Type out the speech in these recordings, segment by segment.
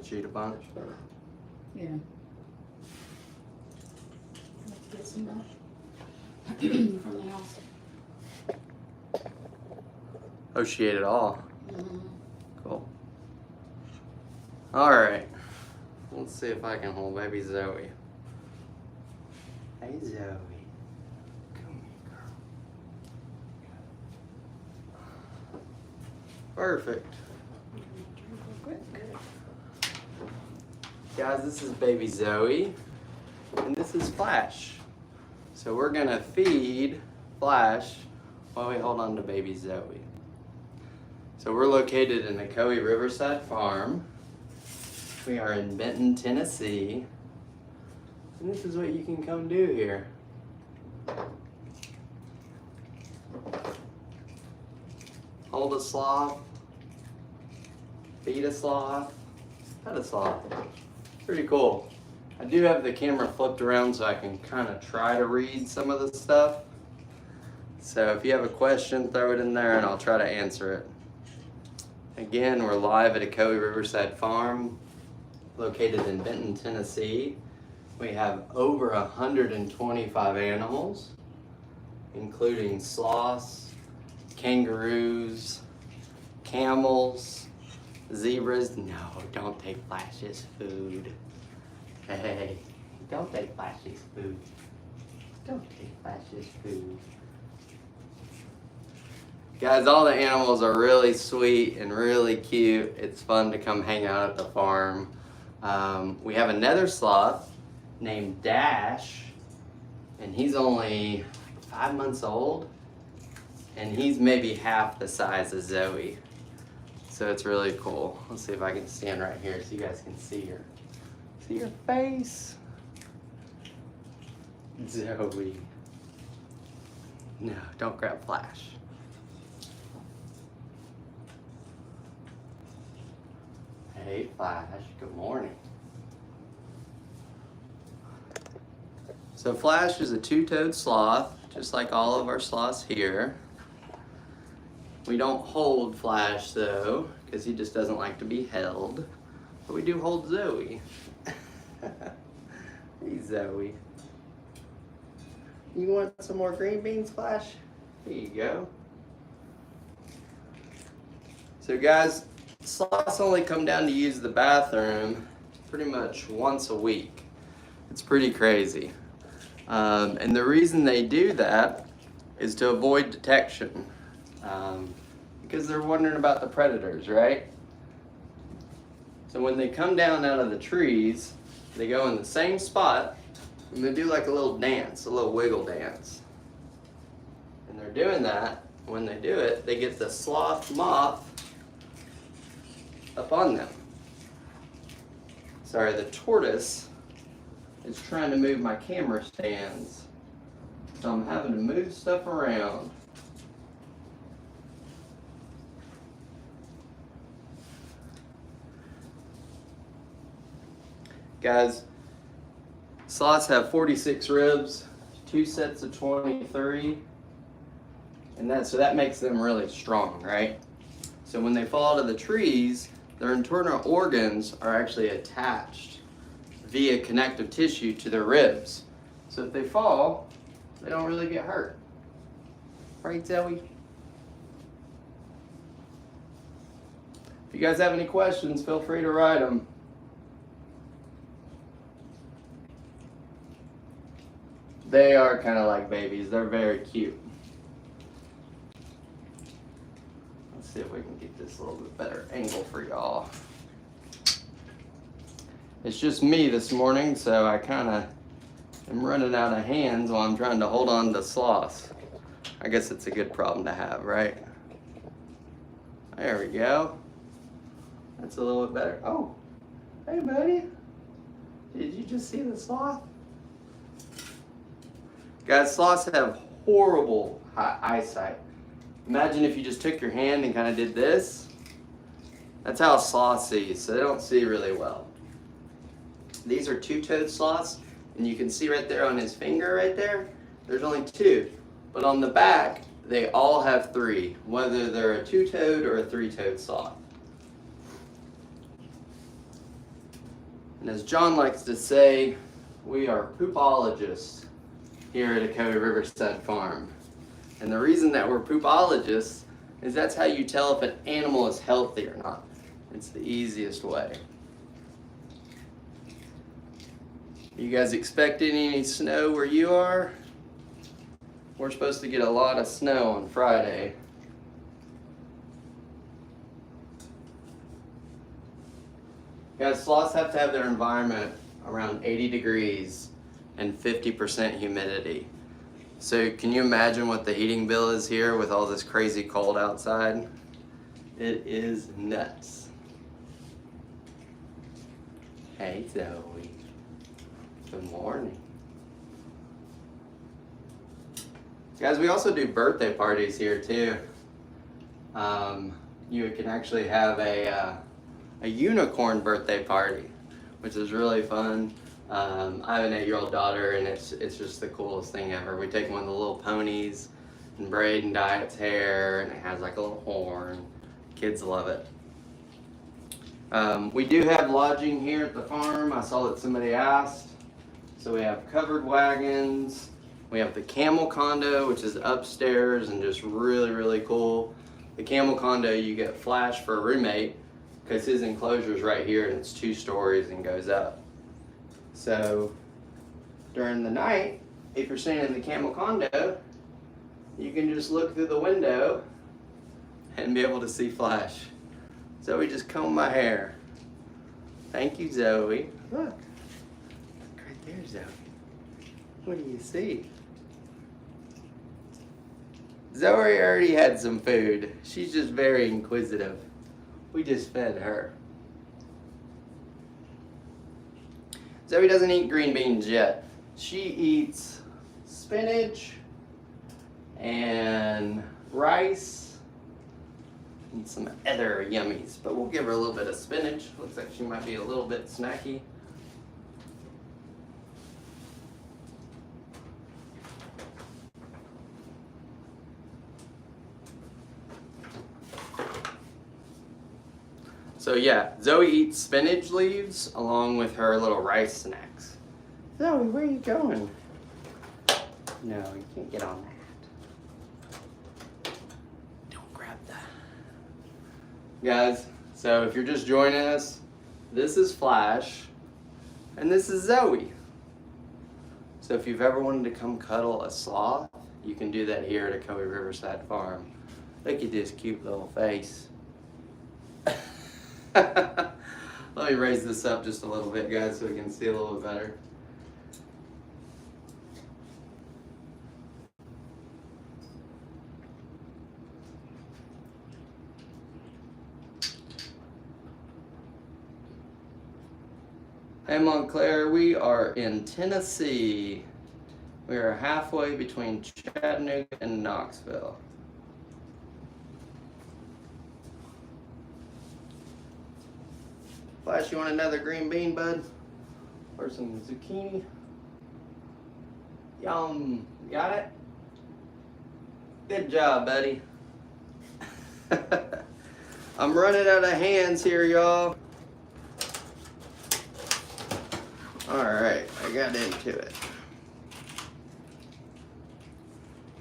that you eat a bunch? Or? Yeah. Let's get some more from the house. Oh, she ate it all. Mm-hmm. Cool. All right. Let's see if I can hold baby Zoe. Hey, Zoe. Come here, girl. Perfect. Guys, this is baby Zoe, and this is Flash. So we're gonna feed Flash while we hold on to baby Zoe. So we're located in Ocoee Riverside Farm. We are in Benton, Tennessee. And this is what you can come do here. Hold a sloth, feed a sloth, pet a sloth. Pretty cool. I do have the camera flipped around so I can kind of try to read some of the stuff. So if you have a question, throw it in there and I'll try to answer it. Again, we're live at Ocoee Riverside Farm, located in Benton, Tennessee. We have over 125 animals, including sloths, kangaroos, camels, zebras. No, don't take Flash's food. Hey, don't take Flash's food. Don't take Flash's food. Guys, all the animals are really sweet and really cute. It's fun to come hang out at the farm. We have another sloth named Dash, and he's only 5 months old, and he's maybe half the size of Zoe. So it's really cool. Let's see if I can stand right here so you guys can see her. See her face? Zoe. No, don't grab Flash. Hey Flash, good morning. So Flash is a two-toed sloth, just like all of our sloths here. We don't hold Flash though, because he just doesn't like to be held. But we do hold Zoe. Hey Zoe. You want some more green beans, Flash? Here you go. So guys, sloths only come down to use the bathroom pretty much once a week. It's pretty crazy. And the reason they do that is to avoid detection. Because they're wondering about the predators, right? So when they come down out of the trees, they go in the same spot and they do like a little dance, a little wiggle dance. And they're doing that. When they do it, they get the sloth moth up on them. Sorry, the tortoise is trying to move my camera stands. So I'm having to move stuff around. Guys, sloths have 46 ribs, 2 sets of 23, and so that makes them really strong, right? So when they fall out of the trees, their internal organs are actually attached via connective tissue to their ribs. So if they fall, they don't really get hurt. Right, Zoe? If you guys have any questions, feel free to write them. They are kind of like babies. They're very cute. Let's see if we can get this a little bit better angle for y'all. It's just me this morning, so I kind of am running out of hands while I'm trying to hold on to sloths. I guess it's a good problem to have, right? There we go. That's a little bit better. Oh, hey buddy. Did you just see the sloth? Guys, sloths have horrible eyesight. Imagine if you just took your hand and kind of did this. That's how a sloth sees, so they don't see really well. These are two-toed sloths, and you can see right there on his finger right there, there's only 2. But on the back, they all have 3, whether they're a two-toed or a 3-toed sloth. And as John likes to say, we are poopologists here at Ocoee Riverside Farm. And the reason that we're poopologists is that's how you tell if an animal is healthy or not. It's the easiest way. You guys expecting any snow where you are? We're supposed to get a lot of snow on Friday. Guys, sloths have to have their environment around 80 degrees and 50% humidity. So can you imagine what the heating bill is here with all this crazy cold outside? It is nuts. Hey Zoe, good morning. Guys, we also do birthday parties here too. You can actually have a unicorn birthday party, which is really fun. I have an 8-year-old daughter, and it's just the coolest thing ever. We take one of the little ponies and braid and dye its hair, and it has like a little horn. Kids love it. We do have lodging here at the farm. I saw that somebody asked. So we have covered wagons. We have the camel condo, which is upstairs and just really, really cool. The camel condo, you get Flash for a roommate because his enclosure is right here and it's 2 stories and goes up. So during the night, if you're staying in the camel condo, you can just look through the window and be able to see Flash. Zoe just combed my hair. Thank you, Zoe. Look, right there, Zoe. What do you see? Zoe already had some food. She's just very inquisitive. We just fed her. Zoe doesn't eat green beans yet. She eats spinach and rice and some other yummies, but we'll give her a little bit of spinach. Looks like she might be a little bit snacky. So yeah, Zoe eats spinach leaves along with her little rice snacks. Zoe, where are you going? No, you can't get on that. Don't grab that. Guys, so if you're just joining us, this is Flash and this is Zoe. So if you've ever wanted to come cuddle a sloth, you can do that here at Ocoee Riverside Farm. Look at this cute little face. Let me raise this up just a little bit, guys, so we can see a little bit better. Hey Montclair, we are in Tennessee. We are halfway between Chattanooga and Knoxville. Flash, you want another green bean, bud? Or some zucchini? Yum. Got it? Good job, buddy. I'm running out of hands here, y'all. Alright, I got into it.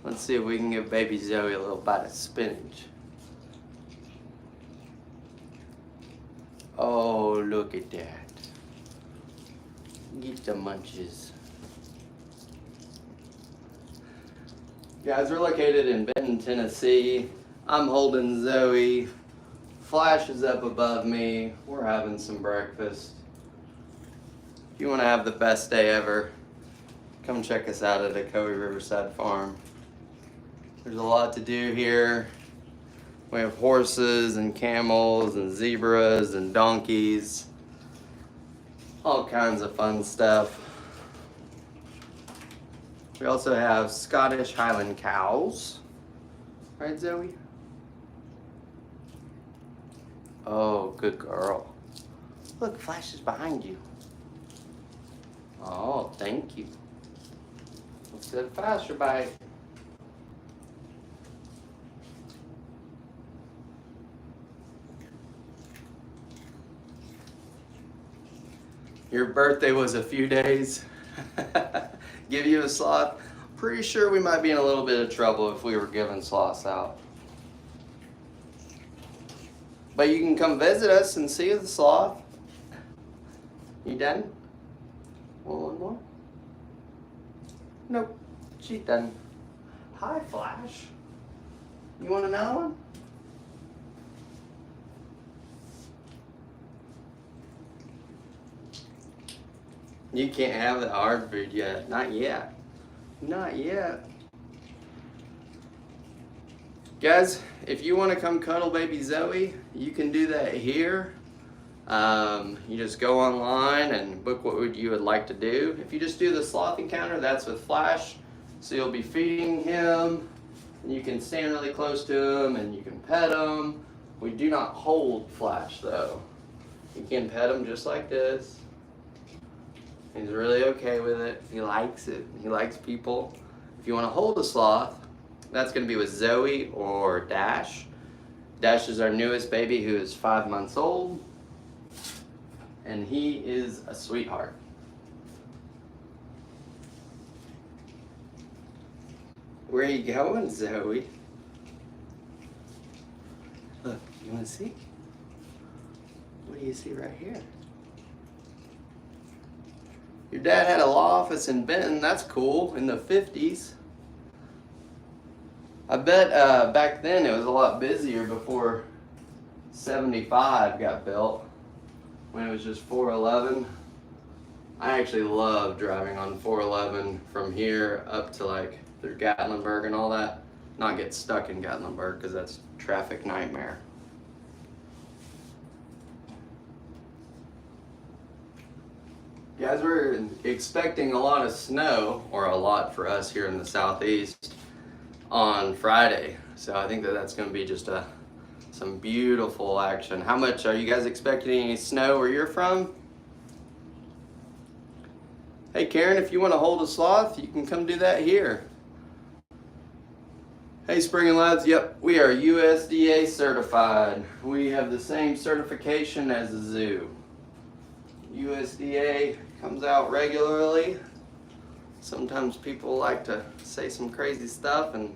Let's see if we can give baby Zoe a little bite of spinach. Oh, look at that. Get the munches. Guys, we're located in Benton, Tennessee. I'm holding Zoe. Flash is up above me. We're having some breakfast. If you want to have the best day ever, come check us out at Ocoee Riverside Farm. There's a lot to do here. We have horses and camels and zebras and donkeys. All kinds of fun stuff. We also have Scottish Highland cows. Right, Zoe? Oh, good girl. Look, Flash is behind you. Oh, thank you. Let's get faster bite. Your birthday was a few days. Give you a sloth. Pretty sure we might be in a little bit of trouble if we were giving sloths out. But you can come visit us and see the sloth. You done? Want one more? Nope, she's done. Hi, Flash. You want another one? You can't have the hard food yet. Not yet. Not yet. Guys, if you want to come cuddle baby Zoe, you can do that here. You just go online and book what you would like to do. If you just do the Sloth Encounter, that's with Flash. So you'll be feeding him, and you can stand really close to him, and you can pet him. We do not hold Flash though. You can pet him just like this. He's really okay with it. He likes it. He likes people. If you want to hold a sloth, that's going to be with Zoe or Dash. Dash is our newest baby who is 5 months old. And he is a sweetheart. Where are you going, Zoe? Look, you want to see? What do you see right here? Your dad had a law office in Benton. That's cool, in the 50s. I bet back then it was a lot busier before 75 got built, when it was just 411. I actually love driving on 411 from here up to like through Gatlinburg and all that. Not get stuck in Gatlinburg because that's a traffic nightmare. Guys, we're expecting a lot of snow, or a lot for us here in the southeast, on Friday. So I think that that's going to be just some beautiful action. How much are you guys expecting any snow where you're from? Hey Karen, if you want to hold a sloth, you can come do that here. Hey Spring Lads, yep, we are USDA certified. We have the same certification as the zoo. USDA comes out regularly. Sometimes people like to say some crazy stuff, and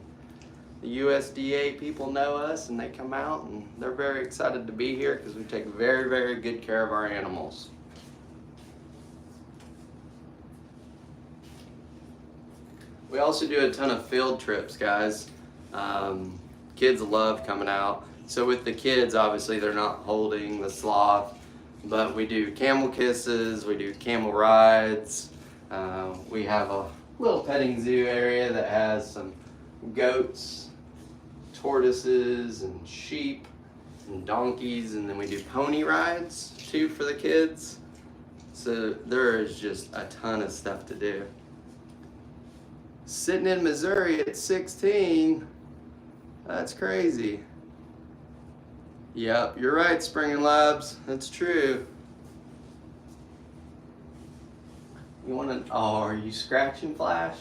the USDA people know us and they come out and they're very excited to be here because we take very, very good care of our animals. We also do a ton of field trips, guys. Kids love coming out. So with the kids, obviously they're not holding the sloth, but we do camel kisses, we do camel rides. We have a little petting zoo area that has some goats, tortoises, and sheep, and donkeys, and then we do pony rides too for the kids. So there is just a ton of stuff to do. Sitting in Missouri at 16, that's crazy. Yep, you're right, Spring and Labs, that's true. You wanna, oh, are you scratching Flash?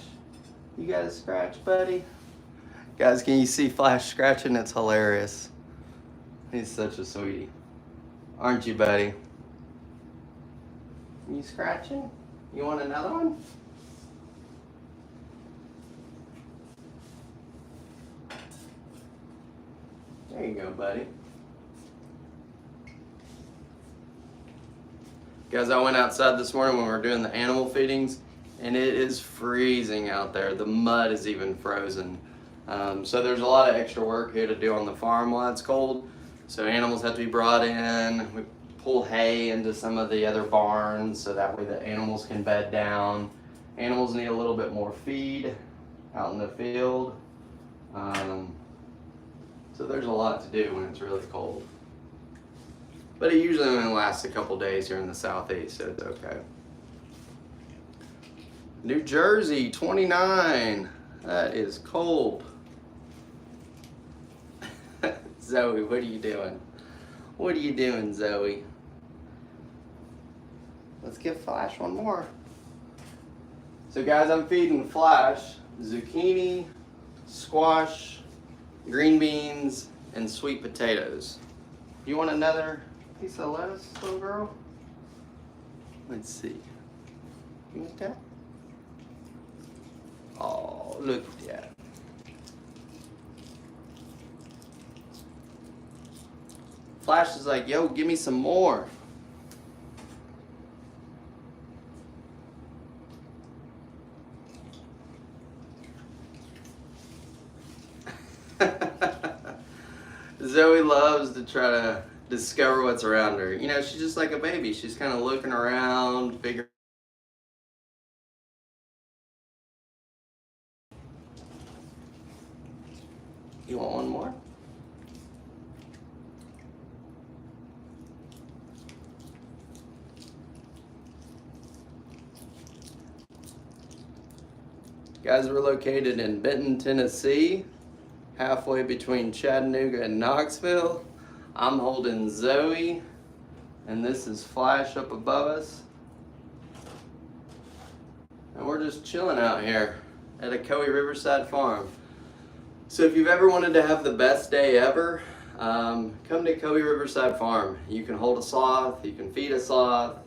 You got a scratch, buddy? Guys, can you see Flash scratching? It's hilarious. He's such a sweetie. Aren't you, buddy? You scratching? You want another one? There you go, buddy. Guys, I went outside this morning when we were doing the animal feedings, and it is freezing out there. The mud is even frozen. So there's a lot of extra work here to do on the farm while it's cold. So animals have to be brought in. We pull hay into some of the other barns so that way the animals can bed down. Animals need a little bit more feed out in the field. So there's a lot to do when it's really cold. But it usually only lasts a couple days here in the southeast, so it's okay. New Jersey, 29. That is cold. Zoe, what are you doing? What are you doing, Zoe? Let's give Flash one more. So guys, I'm feeding Flash zucchini, squash, green beans, and sweet potatoes. You want another piece of lettuce, little girl? Let's see. Look at that. Oh, look at that. Flash is like, yo, give me some more. Zoe loves to try to discover what's around her. You know, she's just like a baby. She's kind of looking around, figuring. You want one more? Guys, we're located in Benton, Tennessee, halfway between Chattanooga and Knoxville. I'm holding Zoe, and this is Flash up above us. And we're just chilling out here at Ocoee Riverside Farm. So if you've ever wanted to have the best day ever, come to Ocoee Riverside Farm. You can hold a sloth, you can feed a sloth.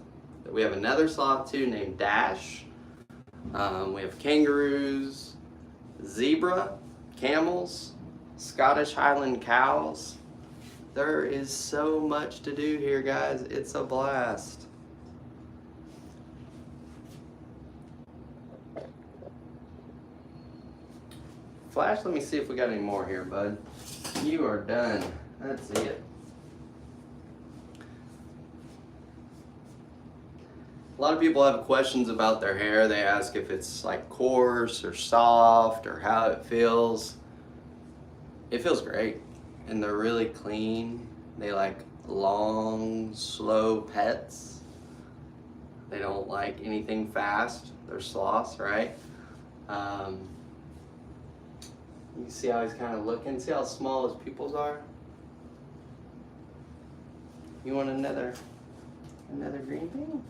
We have another sloth too named Dash. We have kangaroos, zebra, camels, Scottish Highland cows. There is so much to do here, guys. It's a blast. Flash, let me see if we got any more here, bud. You are done. That's it. A lot of people have questions about their hair. They ask if it's like coarse or soft or how it feels. It feels great, and they're really clean. They like long, slow pets. They don't like anything fast. They're sloths, right? You can see how he's kind of looking. See how small his pupils are? You want another green thing?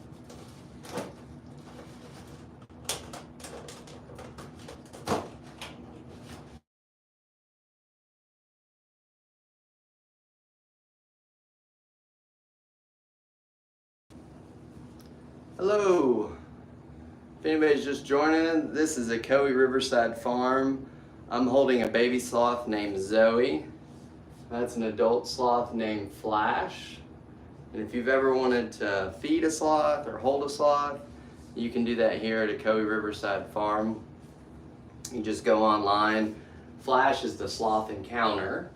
Hello. If anybody's just joining, this is Ocoee Riverside Farm. I'm holding a baby sloth named Zoe. That's an adult sloth named Flash. And if you've ever wanted to feed a sloth or hold a sloth, you can do that here at Ocoee Riverside Farm. You just go online. Flash is the Sloth Encounter.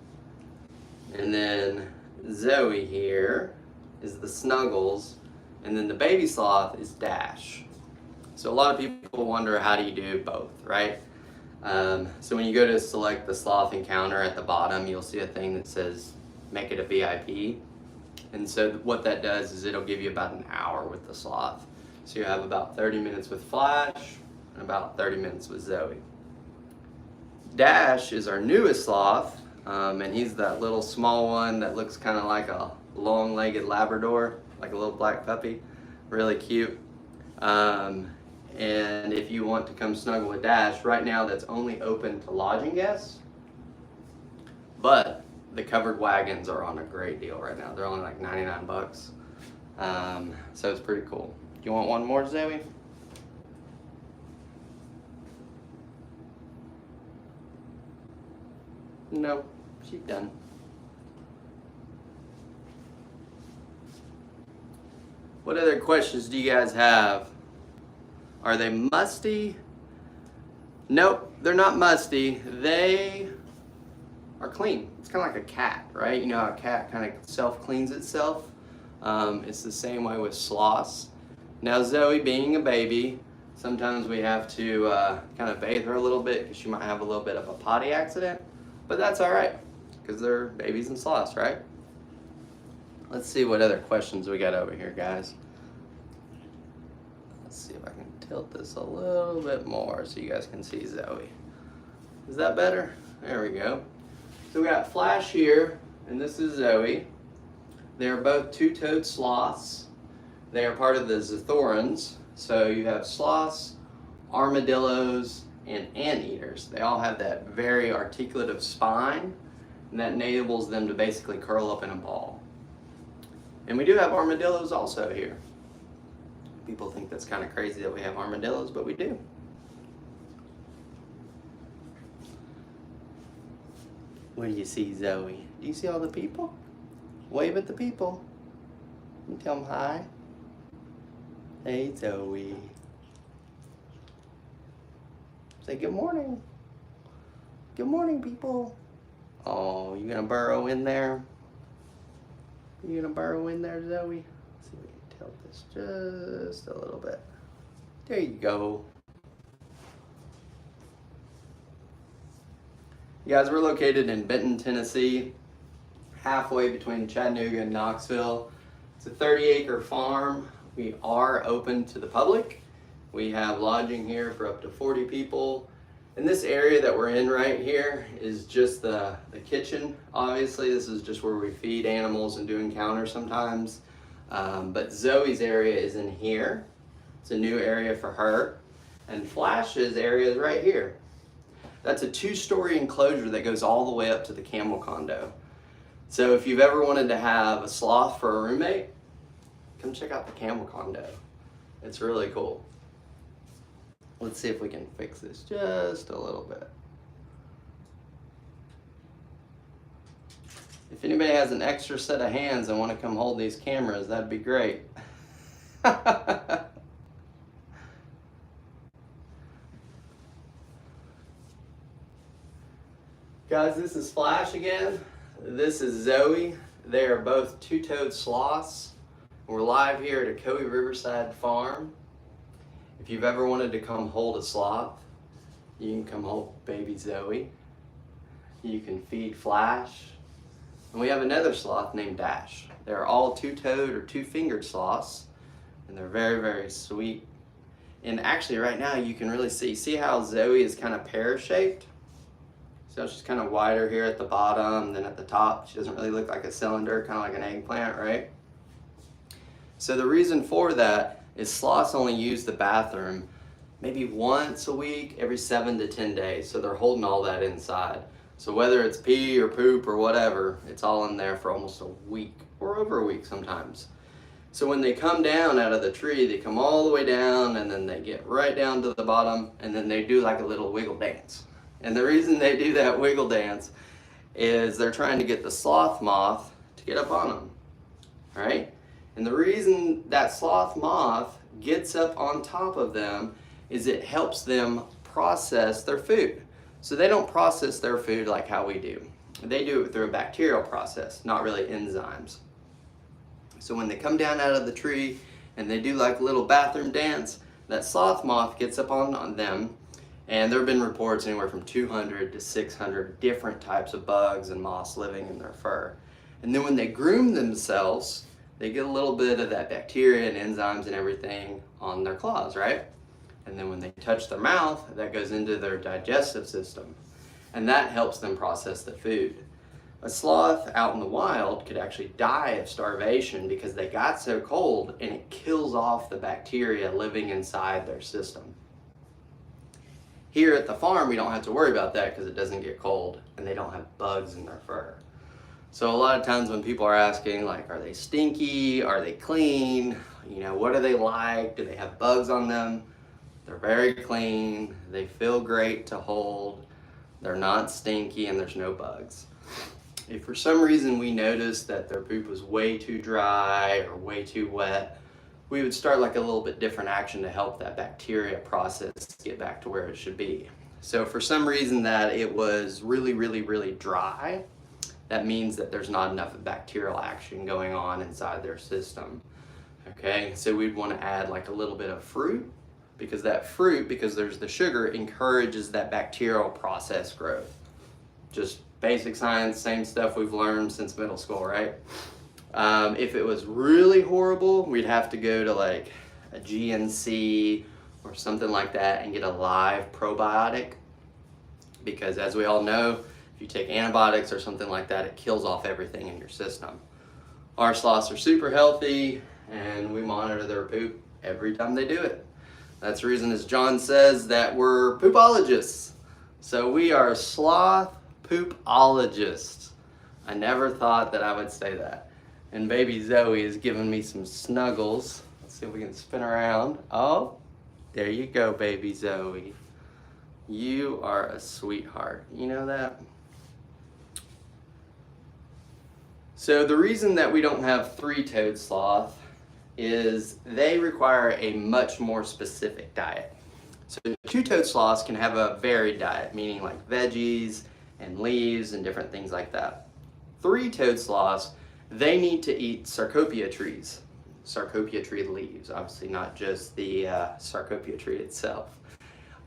And then Zoe here is the Snuggles. And then the baby sloth is Dash. So a lot of people wonder, how do you do both, right? So when you go to select the Sloth Encounter at the bottom, you'll see a thing that says make it a VIP. And so what that does is it'll give you about an hour with the sloth. So you have about 30 minutes with Flash and about 30 minutes with Zoe. Dash is our newest sloth, and he's that little small one that looks kind of like a long-legged Labrador, like a little black puppy. Really cute. And if you want to come snuggle with Dash, right now that's only open to lodging guests. But the covered wagons are on a great deal right now. They're only like 99 bucks. So it's pretty cool. Do you want one more, Zoe? No, she's done. What other questions do you guys have? Are they musty? Nope, they're not musty. They are clean. It's kind of like a cat, right? You know how a cat kind of self-cleans itself? It's the same way with sloths. Now Zoe, being a baby, sometimes we have to kind of bathe her a little bit because she might have a little bit of a potty accident, but that's all right because they're babies and sloths, right? Let's see what other questions we got over here, guys. Let's see if I can tilt this a little bit more so you guys can see Zoe. Is that better? There we go. So we got Flash here, and this is Zoe. They are both two-toed sloths. They are part of the Zithorans. So you have sloths, armadillos, and anteaters. They all have that very articulative spine, and that enables them to basically curl up in a ball. And we do have armadillos also here. People think that's kind of crazy that we have armadillos, but we do. What do you see, Zoe? Do you see all the people? Wave at the people. You tell them hi. Hey, Zoe. Say good morning. Good morning, people. Oh, you gonna burrow in there? You gonna burrow in there, Zoe? Let's see if we can tilt this just a little bit. There you go. You guys, we're located in Benton, Tennessee, halfway between Chattanooga and Knoxville. It's a 30-acre farm. We are open to the public. We have lodging here for up to 40 people. And this area that we're in right here is just the kitchen. Obviously, this is just where we feed animals and do encounters sometimes. But Zoe's area is in here. It's a new area for her. And Flash's area is right here. That's a 2-story enclosure that goes all the way up to the camel condo. So if you've ever wanted to have a sloth for a roommate, come check out the camel condo. It's really cool. Let's see if we can fix this just a little bit. If anybody has an extra set of hands and want to come hold these cameras, that'd be great. Guys, this is Flash again. This is Zoe. They are both two-toed sloths. We're live here at Ocoee Riverside Farm. If you've ever wanted to come hold a sloth, you can come hold baby Zoe. You can feed Flash. And we have another sloth named Dash. They're all two-toed or two-fingered sloths, and they're very, very sweet. And actually right now you can really see how Zoe is kind of pear-shaped? So she's kind of wider here at the bottom than at the top. She doesn't really look like a cylinder, kind of like an eggplant, right? So the reason for that is sloths only use the bathroom maybe once a week, every 7 to 10 days. So they're holding all that inside. So whether it's pee or poop or whatever, it's all in there for almost a week or over a week sometimes. So when they come down out of the tree, they come all the way down and then they get right down to the bottom and then they do like a little wiggle dance. And the reason they do that wiggle dance is they're trying to get the sloth moth to get up on them, right? And the reason that sloth moth gets up on top of them is it helps them process their food. So they don't process their food like how we do. They do it through a bacterial process, not really enzymes. So when they come down out of the tree and they do like a little bathroom dance, that sloth moth gets up on them. And there have been reports anywhere from 200 to 600 different types of bugs and moths living in their fur. And then when they groom themselves, they get a little bit of that bacteria and enzymes and everything on their claws, right? And then when they touch their mouth, that goes into their digestive system. And that helps them process the food. A sloth out in the wild could actually die of starvation because they got so cold and it kills off the bacteria living inside their system. Here at the farm, we don't have to worry about that because it doesn't get cold and they don't have bugs in their fur. So a lot of times when people are asking, like, are they stinky? Are they clean? You know, what are they like? Do they have bugs on them? They're very clean. They feel great to hold. They're not stinky and there's no bugs. If for some reason we notice that their poop was way too dry or way too wet, we would start like a little bit different action to help that bacteria process get back to where it should be. So for some reason that it was really, really, really dry, that means that there's not enough bacterial action going on inside their system. Okay, so we'd want to add like a little bit of fruit because there's the sugar, encourages that bacterial process growth. Just basic science, same stuff we've learned since middle school, right? If it was really horrible, we'd have to go to like a GNC or something like that and get a live probiotic. Because as we all know, if you take antibiotics or something like that, it kills off everything in your system. Our sloths are super healthy and we monitor their poop every time they do it. That's the reason, as John says, that we're poopologists. So we are sloth poopologists. I never thought that I would say that. And baby Zoe is giving me some snuggles. Let's See if we can spin around. Oh, there you go, baby Zoe. You are a sweetheart. You know that? So the reason that we don't have three-toed sloth is they require a much more specific diet. So two-toed sloths can have a varied diet, meaning like veggies and leaves and different things like that. Three-toed sloths, they need to eat sarcopia trees. Sarcopia tree leaves, obviously not just the sarcopia tree itself.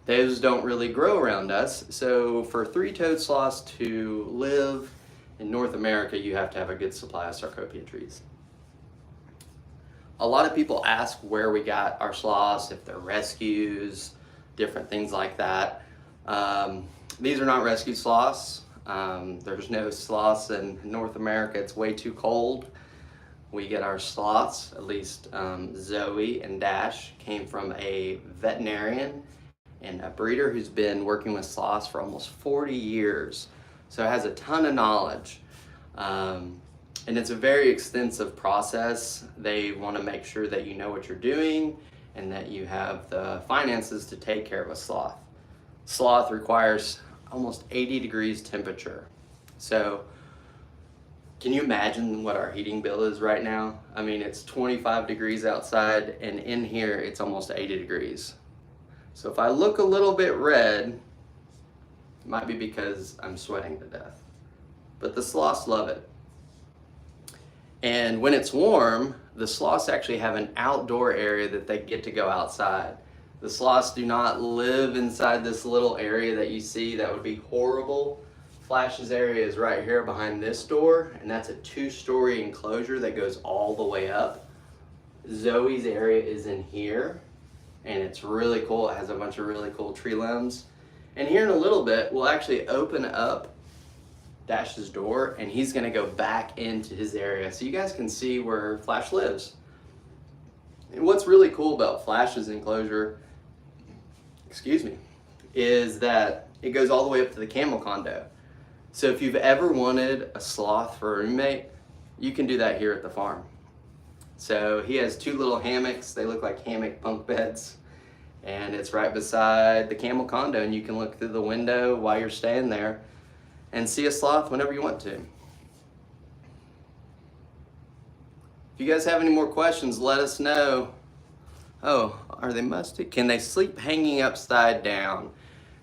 Those don't really grow around us, so for three-toed sloths to live in North America, you have to have a good supply of sarcopia trees. A lot of people ask where we got our sloths, if they're rescues, different things like that. These are not rescue sloths. There's no sloths in North America. It's way too cold. We get our sloths, at least Zoe and Dash, came from a veterinarian and a breeder who's been working with sloths for almost 40 years. So it has a ton of knowledge. And it's a very extensive process. They want to make sure that you know what you're doing and that you have the finances to take care of a sloth. Sloth requires almost 80 degrees temperature. So can you imagine what our heating bill is right now? I mean, it's 25 degrees outside, and in here it's almost 80 degrees. So if I look a little bit red, it might be because I'm sweating to death. But the sloths love it. And when it's warm, the sloths actually have an outdoor area that they get to go outside. The sloths do not live inside this little area that you see. That would be horrible. Flash's area is right here behind this door, and that's a 2-story enclosure that goes all the way up. Zoe's area is in here, and it's really cool. It has a bunch of really cool tree limbs. And here in a little bit, we'll actually open up Dash's door, and he's gonna go back into his area so you guys can see where Flash lives. And what's really cool about Flash's enclosure, is that it goes all the way up to the camel condo. So if you've ever wanted a sloth for a roommate, you can do that here at the farm. So he has 2 little hammocks. They look like hammock bunk beds, and it's right beside the camel condo, and you can look through the window while you're staying there and see a sloth whenever you want to. If you guys have any more questions, let us know. Oh, are they musty? Can they sleep hanging upside down?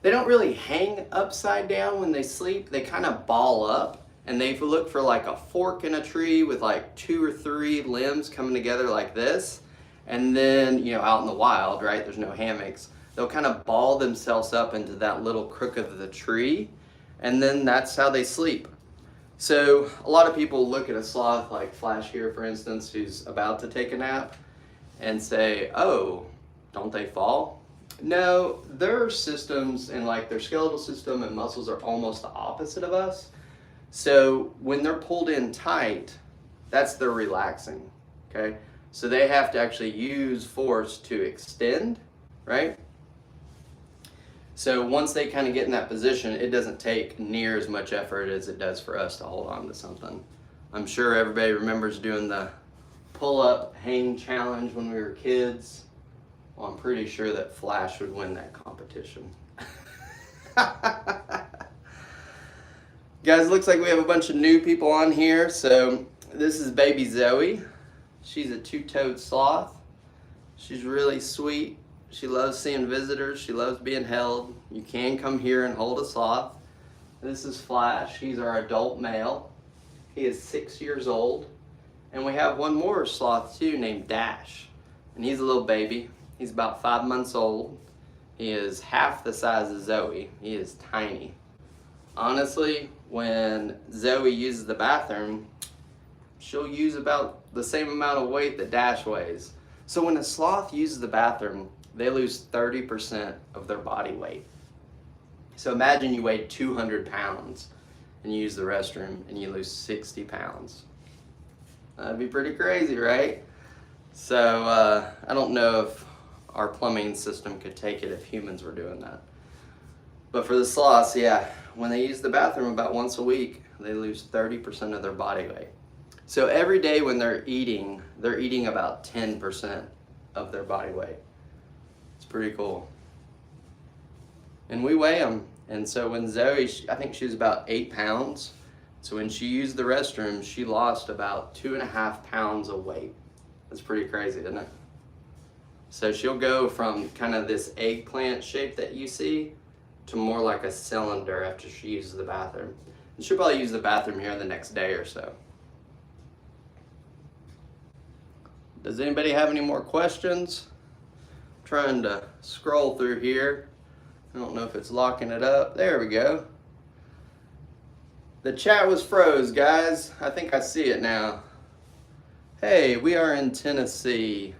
They don't really hang upside down when they sleep. They kind of ball up, and they look for like a fork in a tree with like 2 or 3 limbs coming together like this. And then, you know, out in the wild, right, there's no hammocks. They'll kind of ball themselves up into that little crook of the tree, and then that's how they sleep. So a lot of people look at a sloth like Flash here, for instance, who's about to take a nap, and say, oh, don't they fall? No, their systems and like their skeletal system and muscles are almost the opposite of us. So when they're pulled in tight, that's their relaxing, okay? So they have to actually use force to extend, right? So once they kind of get in that position, it doesn't take near as much effort as it does for us to hold on to something. I'm sure everybody remembers doing the pull-up hang challenge when we were kids. Well, I'm pretty sure that Flash would win that competition. Guys, looks like we have a bunch of new people on here. So this is baby Zoe. She's a 2-toed sloth. She's really sweet. She loves seeing visitors. She loves being held. You can come here and hold a sloth. This is Flash. He's our adult male. He is 6 years old. And we have one more sloth too named Dash. And he's a little baby. He's about 5 months old. He is half the size of Zoe. He is tiny. Honestly, when Zoe uses the bathroom, she'll use about the same amount of weight that Dash weighs. So when a sloth uses the bathroom, they lose 30% of their body weight. So imagine you weigh 200 pounds and you use the restroom and you lose 60 pounds. That'd be pretty crazy, right? So I don't know if our plumbing system could take it if humans were doing that. But for the sloths, yeah, when they use the bathroom about once a week, they lose 30% of their body weight. So every day when they're eating about 10% of their body weight. It's pretty cool. And we weigh them. And so when Zoe, I think she was about 8 pounds. So when she used the restroom, she lost about 2.5 pounds of weight. That's pretty crazy, isn't it? So she'll go from kind of this eggplant shape that you see to more like a cylinder after she uses the bathroom. And she'll probably use the bathroom here the next day or so. Does anybody have any more questions? I'm trying to scroll through here. I don't know if it's locking it up. There we go. The chat was froze, guys. I think I see it now. Hey, we are in Tennessee.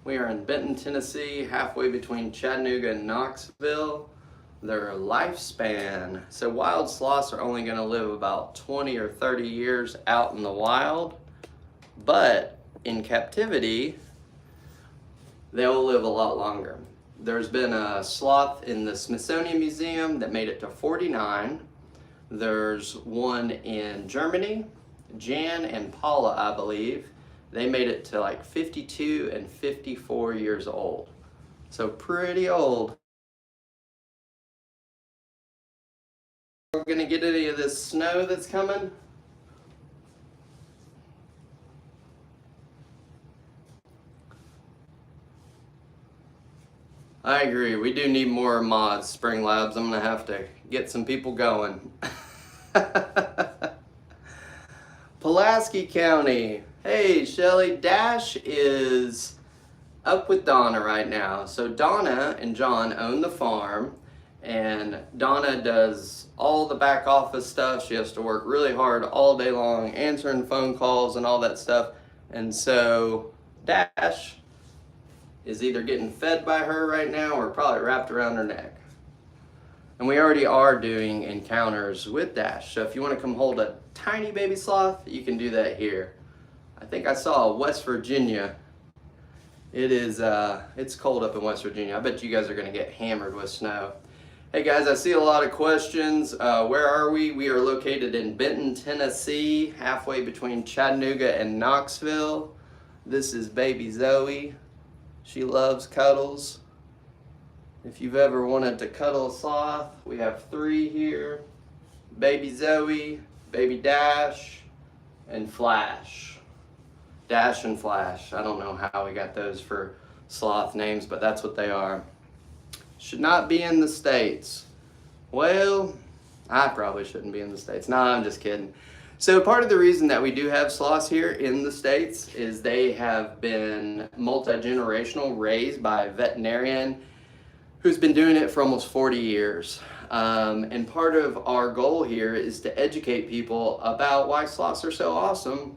We are in Benton, Tennessee, halfway between Chattanooga and Knoxville. Their lifespan. So wild sloths are only going to live about 20 or 30 years out in the wild. But in captivity, they'll live a lot longer. There's been a sloth in the Smithsonian Museum that made it to 49. There's one in Germany, Jan and Paula, I believe. They made it to like 52 and 54 years old. So pretty old. We're gonna get any of this snow that's coming. I agree. We do need more moths, Spring Labs. I'm gonna have to get some people going. Pulaski County. Hey, Shelly. Dash is up with Donna right now. So Donna and John own the farm, and Donna does all the back office stuff. She has to work really hard all day long, answering phone calls and all that stuff. And so Dash is either getting fed by her right now or probably wrapped around her neck. And we already are doing encounters with Dash. So if you want to come hold a tiny baby sloth, you can do that here. I think I saw West Virginia. It is, it's cold up in West Virginia. I bet you guys are gonna get hammered with snow. Hey guys, I see a lot of questions. Where are we? We are located in Benton, Tennessee, halfway between Chattanooga and Knoxville. This is baby Zoe. She loves cuddles. If you've ever wanted to cuddle a sloth, we have 3 here. Baby Zoe, baby Dash, and Flash. Dash and Flash. I don't know how we got those for sloth names, but that's what they are. Should not be in the States. Well, I probably shouldn't be in the States. No, I'm just kidding. So part of the reason that we do have sloths here in the States is they have been multi-generational, raised by a veterinarian who's been doing it for almost 40 years. And part of our goal here is to educate people about why sloths are so awesome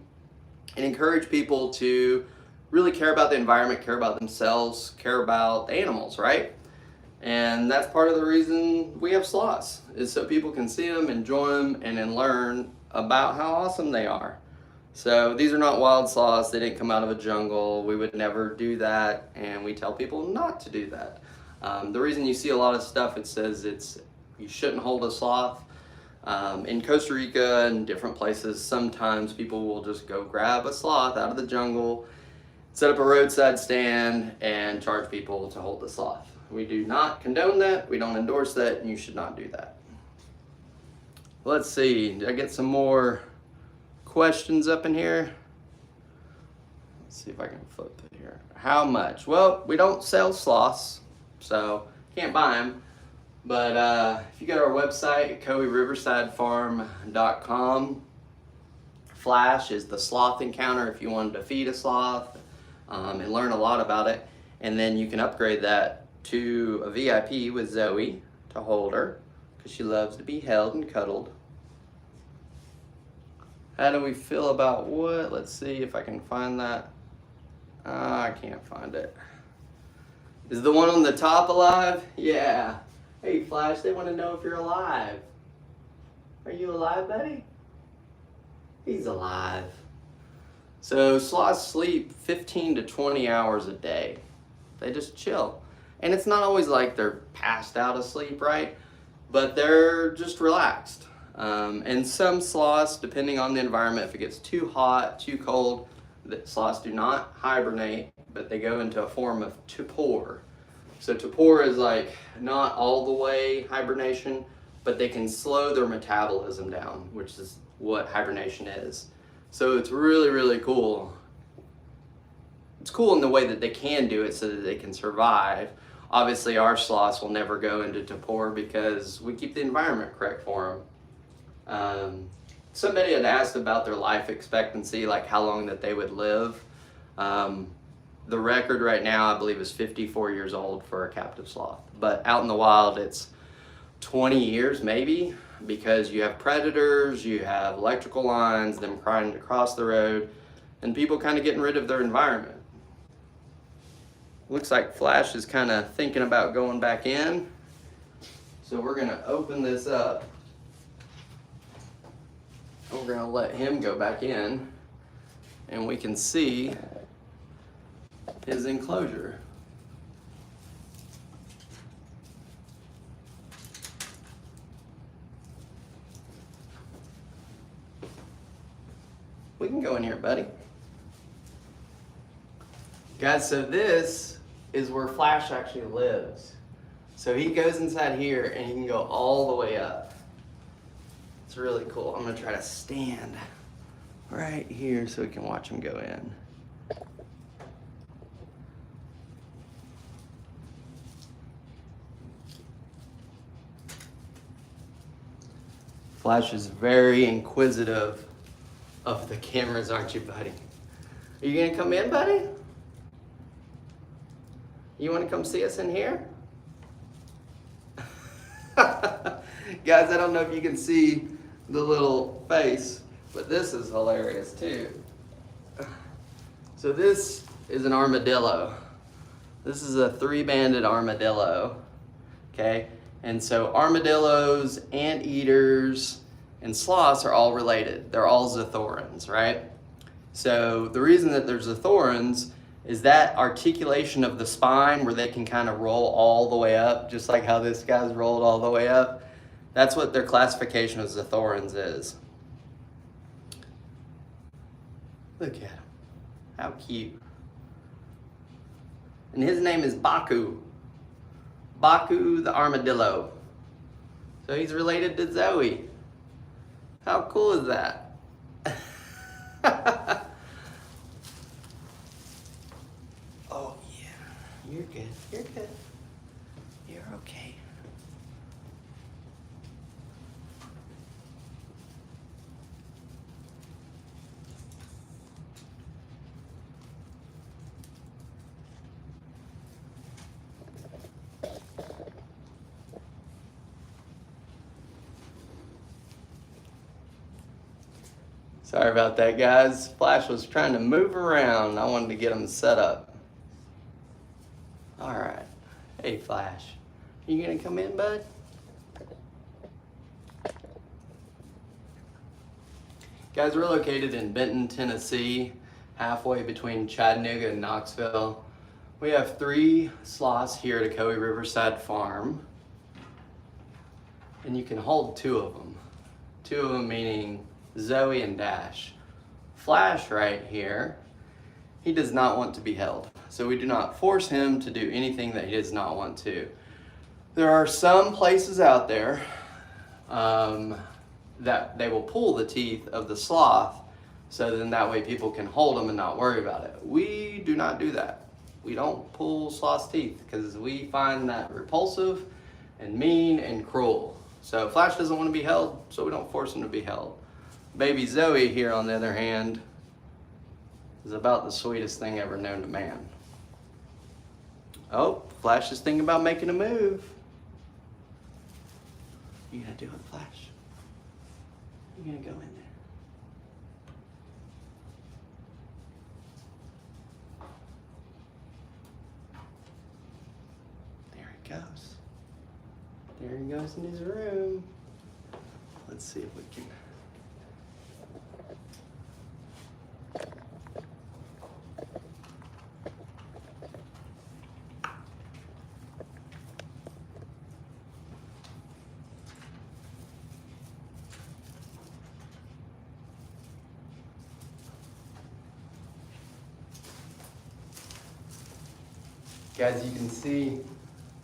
and encourage people to really care about the environment, care about themselves, care about the animals, right? And that's part of the reason we have sloths, is so people can see them, enjoy them, and then learn about how awesome they are. So these are not wild sloths. They didn't come out of a jungle. We would never do that, and we tell people not to do that. The reason you see a lot of stuff, it says you shouldn't hold a sloth. In Costa Rica and different places, sometimes people will just go grab a sloth out of the jungle, set up a roadside stand, and charge people to hold the sloth. We do not condone that. We don't endorse that, and you should not do that. Let's see, did I get some more questions up in here? Let's see if I can flip it here. How much? Well, we don't sell sloths, so can't buy them. But if you go to our website, Ocoee Riverside Farm.com, Flash is the sloth encounter if you wanted to feed a sloth and learn a lot about it. And then you can upgrade that to a VIP with Zoe to hold her, because she loves to be held and cuddled. How do we feel about what? Let's see if I can find that. I can't find it. Is the one on the top alive? Yeah. Hey Flash, they want to know if you're alive. Are you alive, buddy? He's alive. So sloths sleep 15 to 20 hours a day. They just chill. And it's not always like they're passed out asleep, right? But they're just relaxed. And some sloths, depending on the environment, if it gets too hot, too cold, that sloths do not hibernate, but they go into a form of torpor. So torpor is like not all the way hibernation, but they can slow their metabolism down, which is what hibernation is. So it's really, really cool. It's cool in the way that they can do it so that they can survive. Obviously, our sloths will never go into torpor because we keep the environment correct for them. Somebody had asked about their life expectancy, like how long that they would live. The record right now, I believe, is 54 years old for a captive sloth. But out in the wild, it's 20 years maybe, because you have predators, you have electrical lines, them trying to cross the road, and people kind of getting rid of their environment. Looks like Flash is kind of thinking about going back in. So we're gonna open this up. And we're gonna let him go back in, and we can see his enclosure. We can go in here, buddy. Guys, so this is where Flash actually lives. So he goes inside here and he can go all the way up. It's really cool. I'm gonna try to stand right here so we can watch him go in. Flash is very inquisitive of the cameras, aren't you, buddy? Are you gonna come in, buddy? You wanna come see us in here? Guys, I don't know if you can see the little face, but this is hilarious too. So this is an armadillo. This is a 3-banded armadillo, okay? And so armadillos, anteaters, and sloths are all related. They're all Zethorans, right? So the reason that they're Zethorans is that articulation of the spine where they can kind of roll all the way up, just like how this guy's rolled all the way up. That's what their classification of Zethorans is. Look at him. How cute. And his name is Baku. Baku the armadillo. So he's related to Zoe. How cool is that? Oh yeah, you're good, you're good. You're okay. Sorry about that, guys. Flash was trying to move around. I wanted to get him set up. All right. Hey, Flash. You gonna come in, bud? Guys, we're located in Benton, Tennessee, halfway between Chattanooga and Knoxville. We have 3 sloths here at Ocoee Riverside Farm. And you can hold 2 of them. 2 of them meaning Zoe and Dash. Flash right here, he does not want to be held. So we do not force him to do anything that he does not want to. There are some places out there that they will pull the teeth of the sloth, so then that way people can hold them and not worry about it. We do not do that. We don't pull sloth's teeth because we find that repulsive and mean and cruel. So Flash doesn't want to be held, so we don't force him to be held. Baby Zoe here, on the other hand, is about the sweetest thing ever known to man. Oh, Flash is thinking about making a move. You gonna do it, Flash? You gonna go in there? There he goes. There he goes in his room. Let's see if we can. Guys, you can see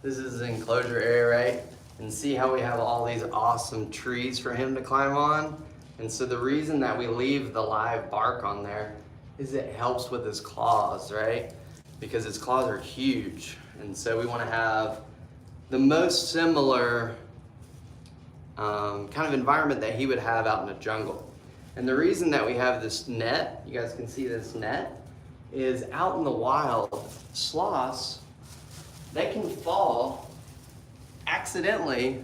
this is the enclosure area, right? And see how we have all these awesome trees for him to climb on? And so the reason that we leave the live bark on there is it helps with his claws, right? Because his claws are huge. And so we want to have the most similar kind of environment that he would have out in the jungle. And the reason that we have this net, you guys can see this net, is out in the wild, sloths, they can fall accidentally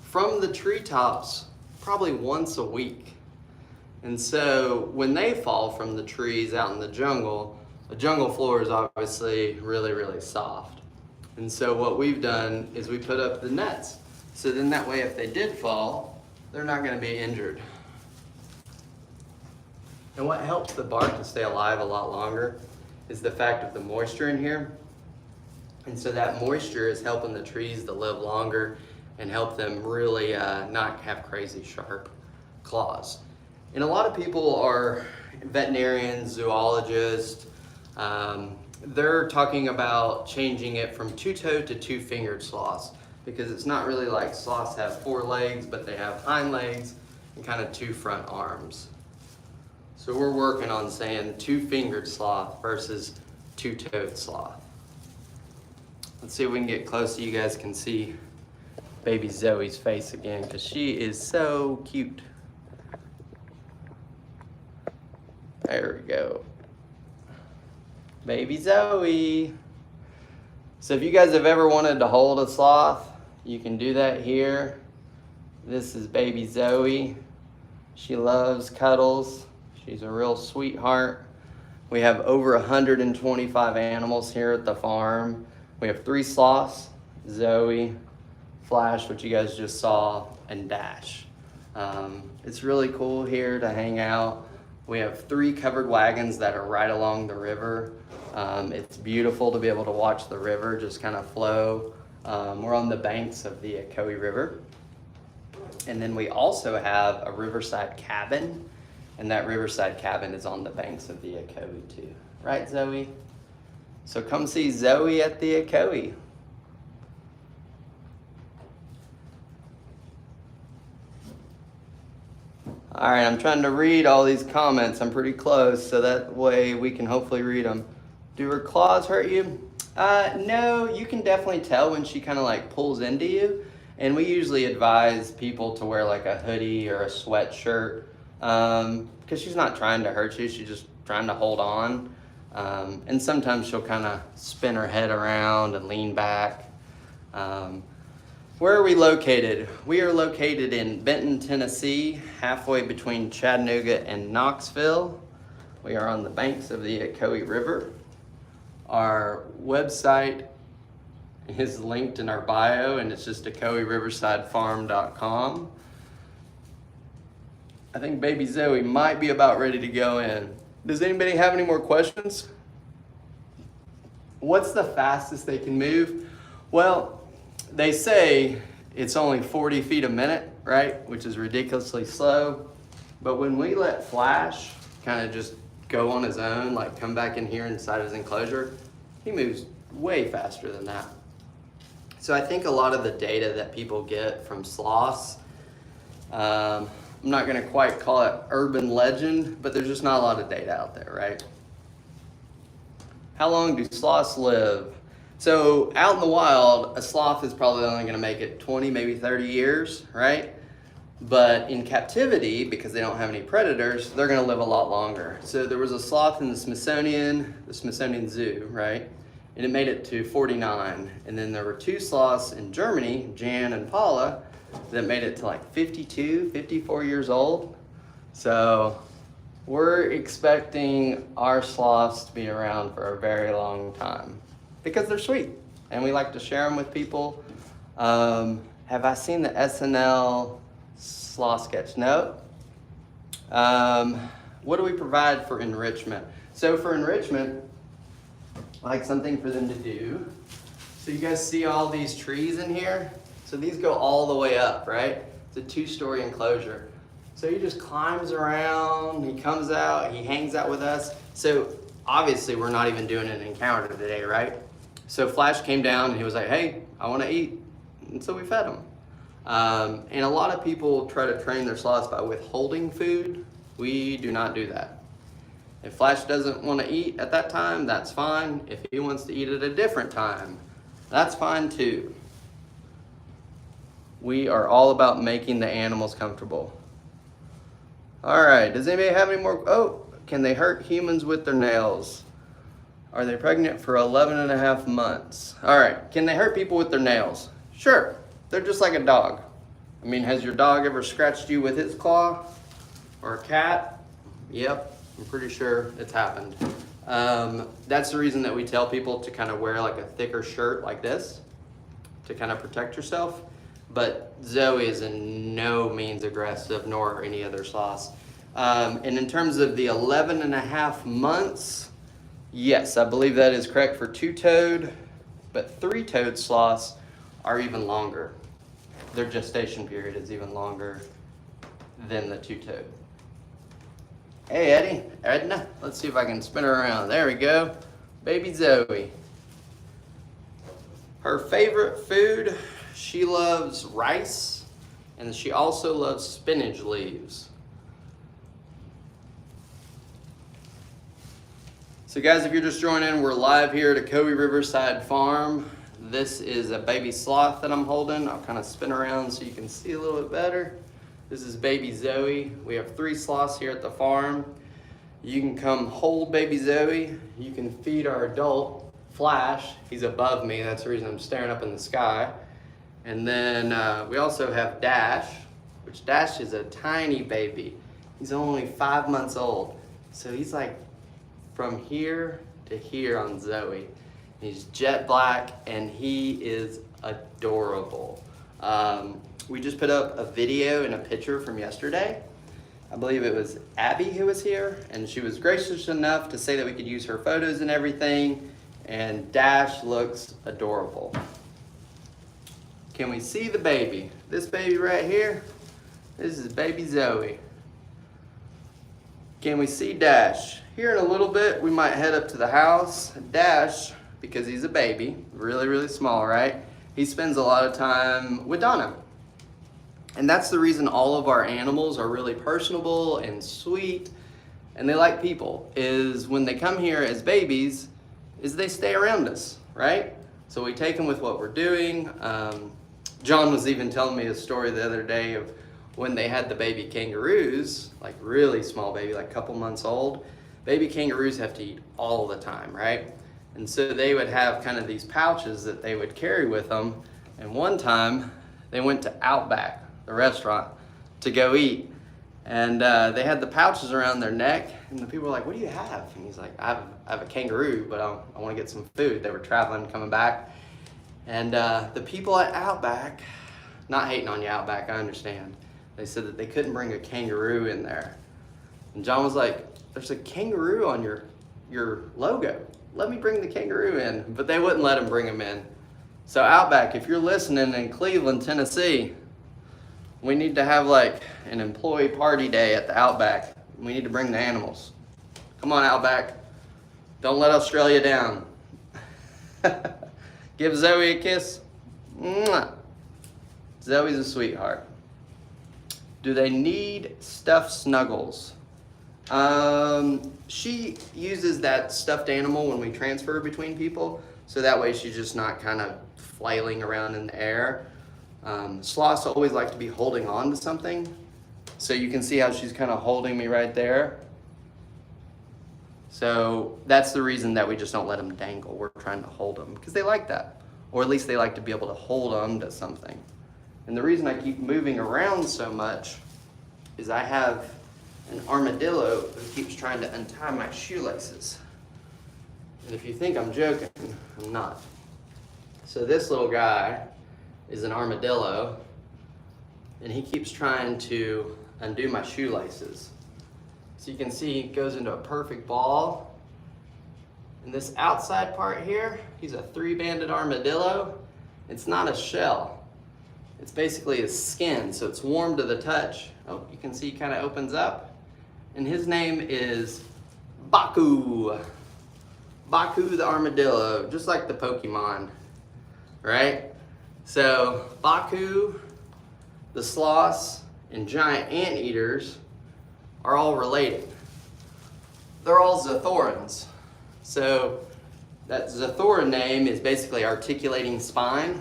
from the treetops probably once a week. And so when they fall from the trees out in the jungle floor is obviously really, really soft. And so what we've done is we put up the nets. So then that way if they did fall, they're not gonna be injured. And what helps the bark to stay alive a lot longer is the fact of the moisture in here. And so that moisture is helping the trees to live longer and help them really not have crazy sharp claws. And a lot of people are veterinarians, zoologists. They're talking about changing it from two-toed to two-fingered sloths because it's not really like sloths have 4 legs, but they have hind legs and kind of 2 front arms. So we're working on saying two-fingered sloth versus two-toed sloth. Let's see if we can get close so you guys can see baby Zoe's face again because she is so cute. There we go. Baby Zoe. So if you guys have ever wanted to hold a sloth, you can do that here. This is baby Zoe. She loves cuddles. She's a real sweetheart. We have over 125 animals here at the farm. We have 3 sloths, Zoe, Flash, which you guys just saw, and Dash. It's really cool here to hang out. We have 3 covered wagons that are right along the river. It's beautiful to be able to watch the river just kind of flow. We're on the banks of the Ocoee River. And then we also have a riverside cabin, and that riverside cabin is on the banks of the Ocoee too. Right, Zoe? So come see Zoe at the Ocoee. All right, I'm trying to read all these comments. I'm pretty close, so that way we can hopefully read them. Do her claws hurt you? No, you can definitely tell when she kind of like pulls into you. And we usually advise people to wear like a hoodie or a sweatshirt because she's not trying to hurt you. She's just trying to hold on. And sometimes she'll kind of spin her head around and lean back. Where are we located? We are located in Benton, Tennessee, halfway between Chattanooga and Knoxville. We are on the banks of the Ocoee River. Our website is linked in our bio, and it's just OcoeeRiversideFarm.com. I think baby Zoe might be about ready to go in. Does anybody have any more questions? What's the fastest they can move? Well, they say it's only 40 feet a minute, right? Which is ridiculously slow. But when we let Flash kind of just go on his own, like come back in here inside his enclosure, he moves way faster than that. So I think a lot of the data that people get from sloths, I'm not gonna quite call it urban legend, but there's just not a lot of data out there, right? How long do sloths live? So out in the wild, a sloth is probably only gonna make it 20, maybe 30 years, right? But in captivity, because they don't have any predators, they're gonna live a lot longer. So there was a sloth in the Smithsonian Zoo, right? And it made it to 49. And then there were 2 sloths in Germany, Jan and Paula, that made it to like 52, 54 years old. So we're expecting our sloths to be around for a very long time because they're sweet and we like to share them with people. Have I seen the SNL sloth sketch? No. What do we provide for enrichment? So for enrichment, like something for them to do. So you guys see all these trees in here? So these go all the way up, right? It's a 2-story enclosure. So he just climbs around, he comes out, he hangs out with us. So obviously we're not even doing an encounter today, right? So Flash came down and he was like, hey, I want to eat. And so we fed him. And a lot of people try to train their sloths by withholding food. We do not do that. If Flash doesn't want to eat at that time, that's fine. If he wants to eat at a different time, that's fine too. We are all about making the animals comfortable. All right, does anybody have any more? Oh, can they hurt humans with their nails? Are they pregnant for 11.5 months? All right, can they hurt people with their nails? Sure, they're just like a dog. I mean, has your dog ever scratched you with his claw? Or a cat? Yep, I'm pretty sure it's happened. That's the reason that we tell people to kind of wear like a thicker shirt like this to kind of protect yourself. But Zoe is in no means aggressive, nor are any other sloths. And in terms of the 11.5 months, yes, I believe that is correct for two-toed, but three-toed sloths are even longer. Their gestation period is even longer than the two-toed. Hey, Eddie, Edna, let's see if I can spin her around. There we go, baby Zoe. Her favorite food, she loves rice, and she also loves spinach leaves. So guys, if you're just joining, we're live here at Ocoee Riverside Farm. This is a baby sloth that I'm holding. I'll kind of spin around so you can see a little bit better. This is baby Zoe. We have 3 sloths here at the farm. You can come hold baby Zoe. You can feed our adult, Flash. He's above me. That's the reason I'm staring up in the sky. And then we also have Dash, which Dash is a tiny baby. He's only 5 months old. So he's like from here to here on Zoe. He's jet black and he is adorable. We just put up a video and a picture from yesterday. I believe it was Abby who was here, and she was gracious enough to say that we could use her photos and everything, and Dash looks adorable. Can we see the baby? This baby right here, this is baby Zoe. Can we see Dash? Here in a little bit, we might head up to the house. Dash, because he's a baby, really, really small, right? He spends a lot of time with Donna. And that's the reason all of our animals are really personable and sweet, and they like people, is when they come here as babies, is they stay around us, right? So we take them with what we're doing. John was even telling me a story the other day of when they had the baby kangaroos, like really small baby, like a couple months old. Baby kangaroos have to eat all the time, right? And so they would have kind of these pouches that they would carry with them. And one time they went to Outback, the restaurant, to go eat. And they had the pouches around their neck, and the people were like, what do you have? And he's like, I have a kangaroo, but I want to get some food. They were traveling, coming back. And the people at Outback, not hating on you Outback, I understand. They said that they couldn't bring a kangaroo in there. And John was like, there's a kangaroo on your logo. Let me bring the kangaroo in. But they wouldn't let him bring him in. So Outback, if you're listening in Cleveland, Tennessee, we need to have like an employee party day at the Outback. We need to bring the animals. Come on, Outback. Don't let Australia down. Give Zoe a kiss. Mwah. Zoe's a sweetheart. Do they need stuffed snuggles? She uses that stuffed animal when we transfer between people, so that way she's just not kind of flailing around in the air. Sloths always like to be holding on to something, so you can see how she's kind of holding me right there. So that's the reason that we just don't let them dangle. We're trying to hold them because they like that, or at least they like to be able to hold on to something. And the reason I keep moving around so much is I have an armadillo who keeps trying to untie my shoelaces. And if you think I'm joking, I'm not. So this little guy is an armadillo, and he keeps trying to undo my shoelaces. So you can see he goes into a perfect ball. And this outside part here, he's a 3-banded armadillo. It's not a shell. It's basically his skin, so it's warm to the touch. Oh, you can see he kind of opens up. And his name is Baku. Baku the armadillo, just like the Pokemon, right? So Baku, the sloths, and giant anteaters are all related. They're all Zathorans. So that Zathoran name is basically articulating spine.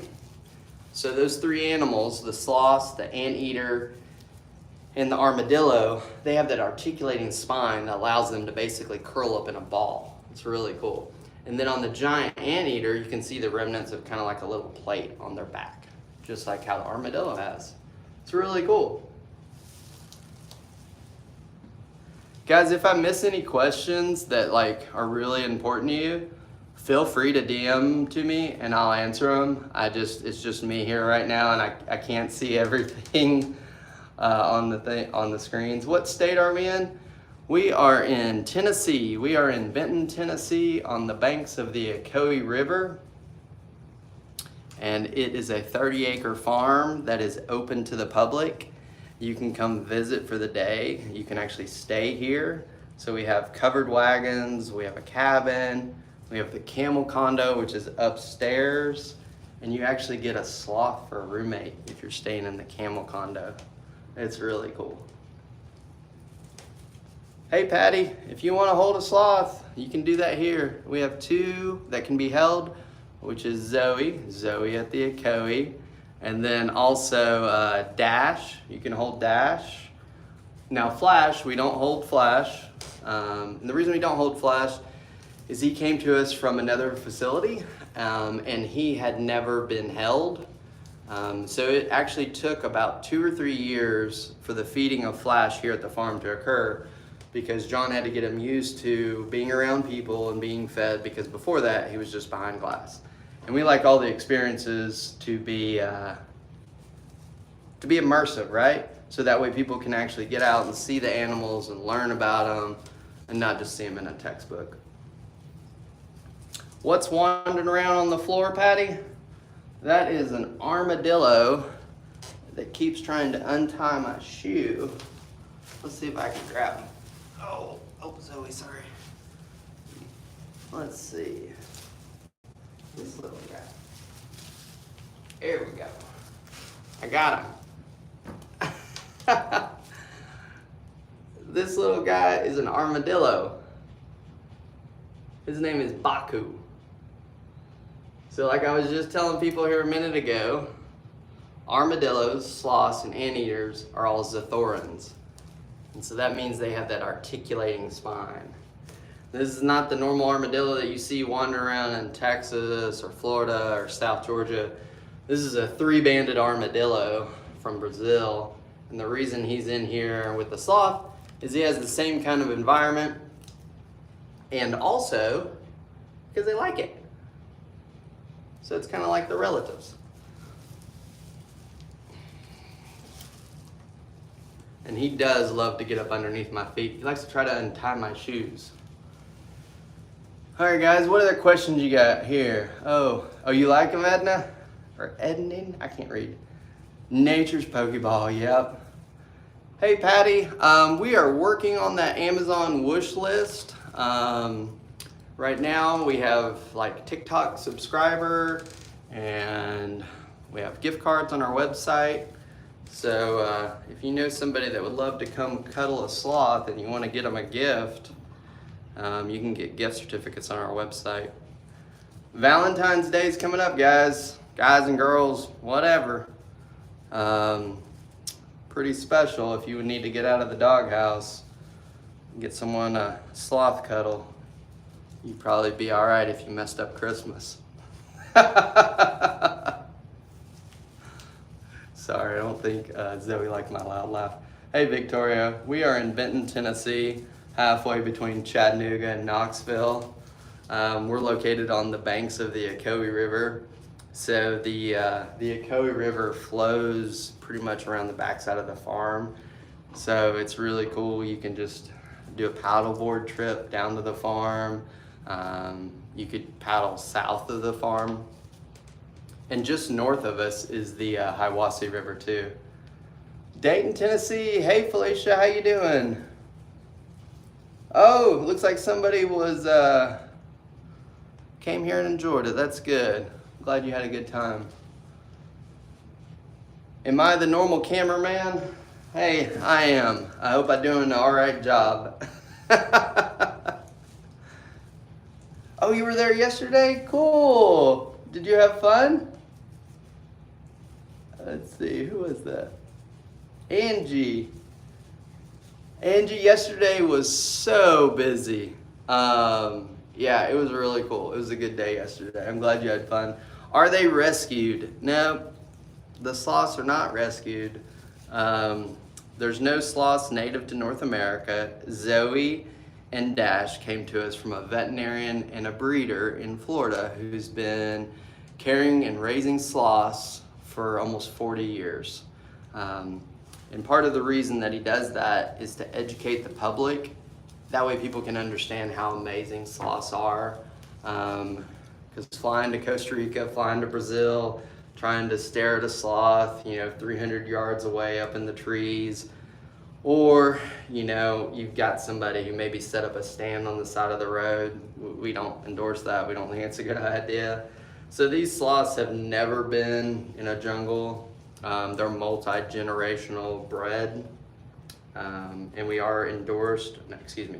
So those three animals, the sloths, the anteater, and the armadillo, they have that articulating spine that allows them to basically curl up in a ball. It's really cool. And then on the giant anteater, you can see the remnants of kind of like a little plate on their back, just like how the armadillo has. It's really cool. Guys, if I miss any questions that like are really important to you, feel free to DM to me and I'll answer them. It's just me here right now and I can't see everything on the screens. What state are we in? We are in Tennessee. We are in Benton, Tennessee on the banks of the Ocoee River. And it is a 30-acre farm that is open to the public. You can come visit for the day. You can actually stay here. So we have covered wagons, we have a cabin, we have the camel condo, which is upstairs, and you actually get a sloth for a roommate if you're staying in the camel condo. It's really cool. Hey Patty, if you want to hold a sloth, you can do that here. We have two that can be held, which is Zoe at the Ocoee, and then also Dash. You can hold Dash. Now Flash, we don't hold Flash. And the reason we don't hold Flash is he came to us from another facility and he had never been held. So it actually took about 2 or 3 years for the feeding of Flash here at the farm to occur, because John had to get him used to being around people and being fed, because before that he was just behind glass. And we like all the experiences to be immersive, right? So that way people can actually get out and see the animals and learn about them and not just see them in a textbook. What's wandering around on the floor, Patty? That is an armadillo that keeps trying to untie my shoe. Let's see if I can grab him. Oh, Zoe, sorry. Let's see. This little guy. There we go. I got him. This little guy is an armadillo. His name is Baku. So like I was just telling people here a minute ago, armadillos, sloths, and anteaters are all Zathorans. And so that means they have that articulating spine. This is not the normal armadillo that you see wandering around in Texas or Florida or South Georgia. This is a 3-banded armadillo from Brazil. And the reason he's in here with the sloth is he has the same kind of environment, and also because they like it. So it's kind of like the relatives. And he does love to get up underneath my feet. He likes to try to untie my shoes. All right, guys, what other questions you got here? Oh, you like them, Edna? Or Ednin? I can't read. Nature's Pokeball, yep. Hey, Patty, we are working on that Amazon wish list. Right now, we have like TikTok subscriber, and we have gift cards on our website. So if you know somebody that would love to come cuddle a sloth and you want to get them a gift, you can get gift certificates on our website. Valentine's Day is coming up, guys and girls, whatever. Pretty special if you would need to get out of the doghouse and get someone a sloth cuddle. You'd probably be all right if you messed up Christmas. Sorry, I don't think Zoe liked my loud laugh. Hey, Victoria, we are in Benton, Tennessee, halfway between Chattanooga and Knoxville. We're located on the banks of the Ocoee River. So the Ocoee River flows pretty much around the backside of the farm. So it's really cool. You can just do a paddleboard trip down to the farm. You could paddle south of the farm. And just north of us is the Ocoee River too. Dayton, Tennessee. Hey, Felicia, how you doing? Oh, looks like somebody was came here and enjoyed it. That's good. I'm glad you had a good time. Am I the normal cameraman? Hey, I am. I hope I'm doing an all right job. Oh, you were there yesterday? Cool. Did you have fun? Let's see, who was that? Angie. Angie, yesterday was so busy. Yeah, it was really cool. It was a good day yesterday. I'm glad you had fun. Are they rescued? No, the sloths are not rescued. There's no sloths native to North America. Zoe and Dash came to us from a veterinarian and a breeder in Florida who's been caring and raising sloths for almost 40 years. And part of the reason that he does that is to educate the public. That way people can understand how amazing sloths are. Because flying to Costa Rica, flying to Brazil, trying to stare at a sloth, 300 yards away up in the trees, or, you've got somebody who maybe set up a stand on the side of the road. We don't endorse that. We don't think it's a good idea. So these sloths have never been in a jungle. They're multi-generational bred. And we are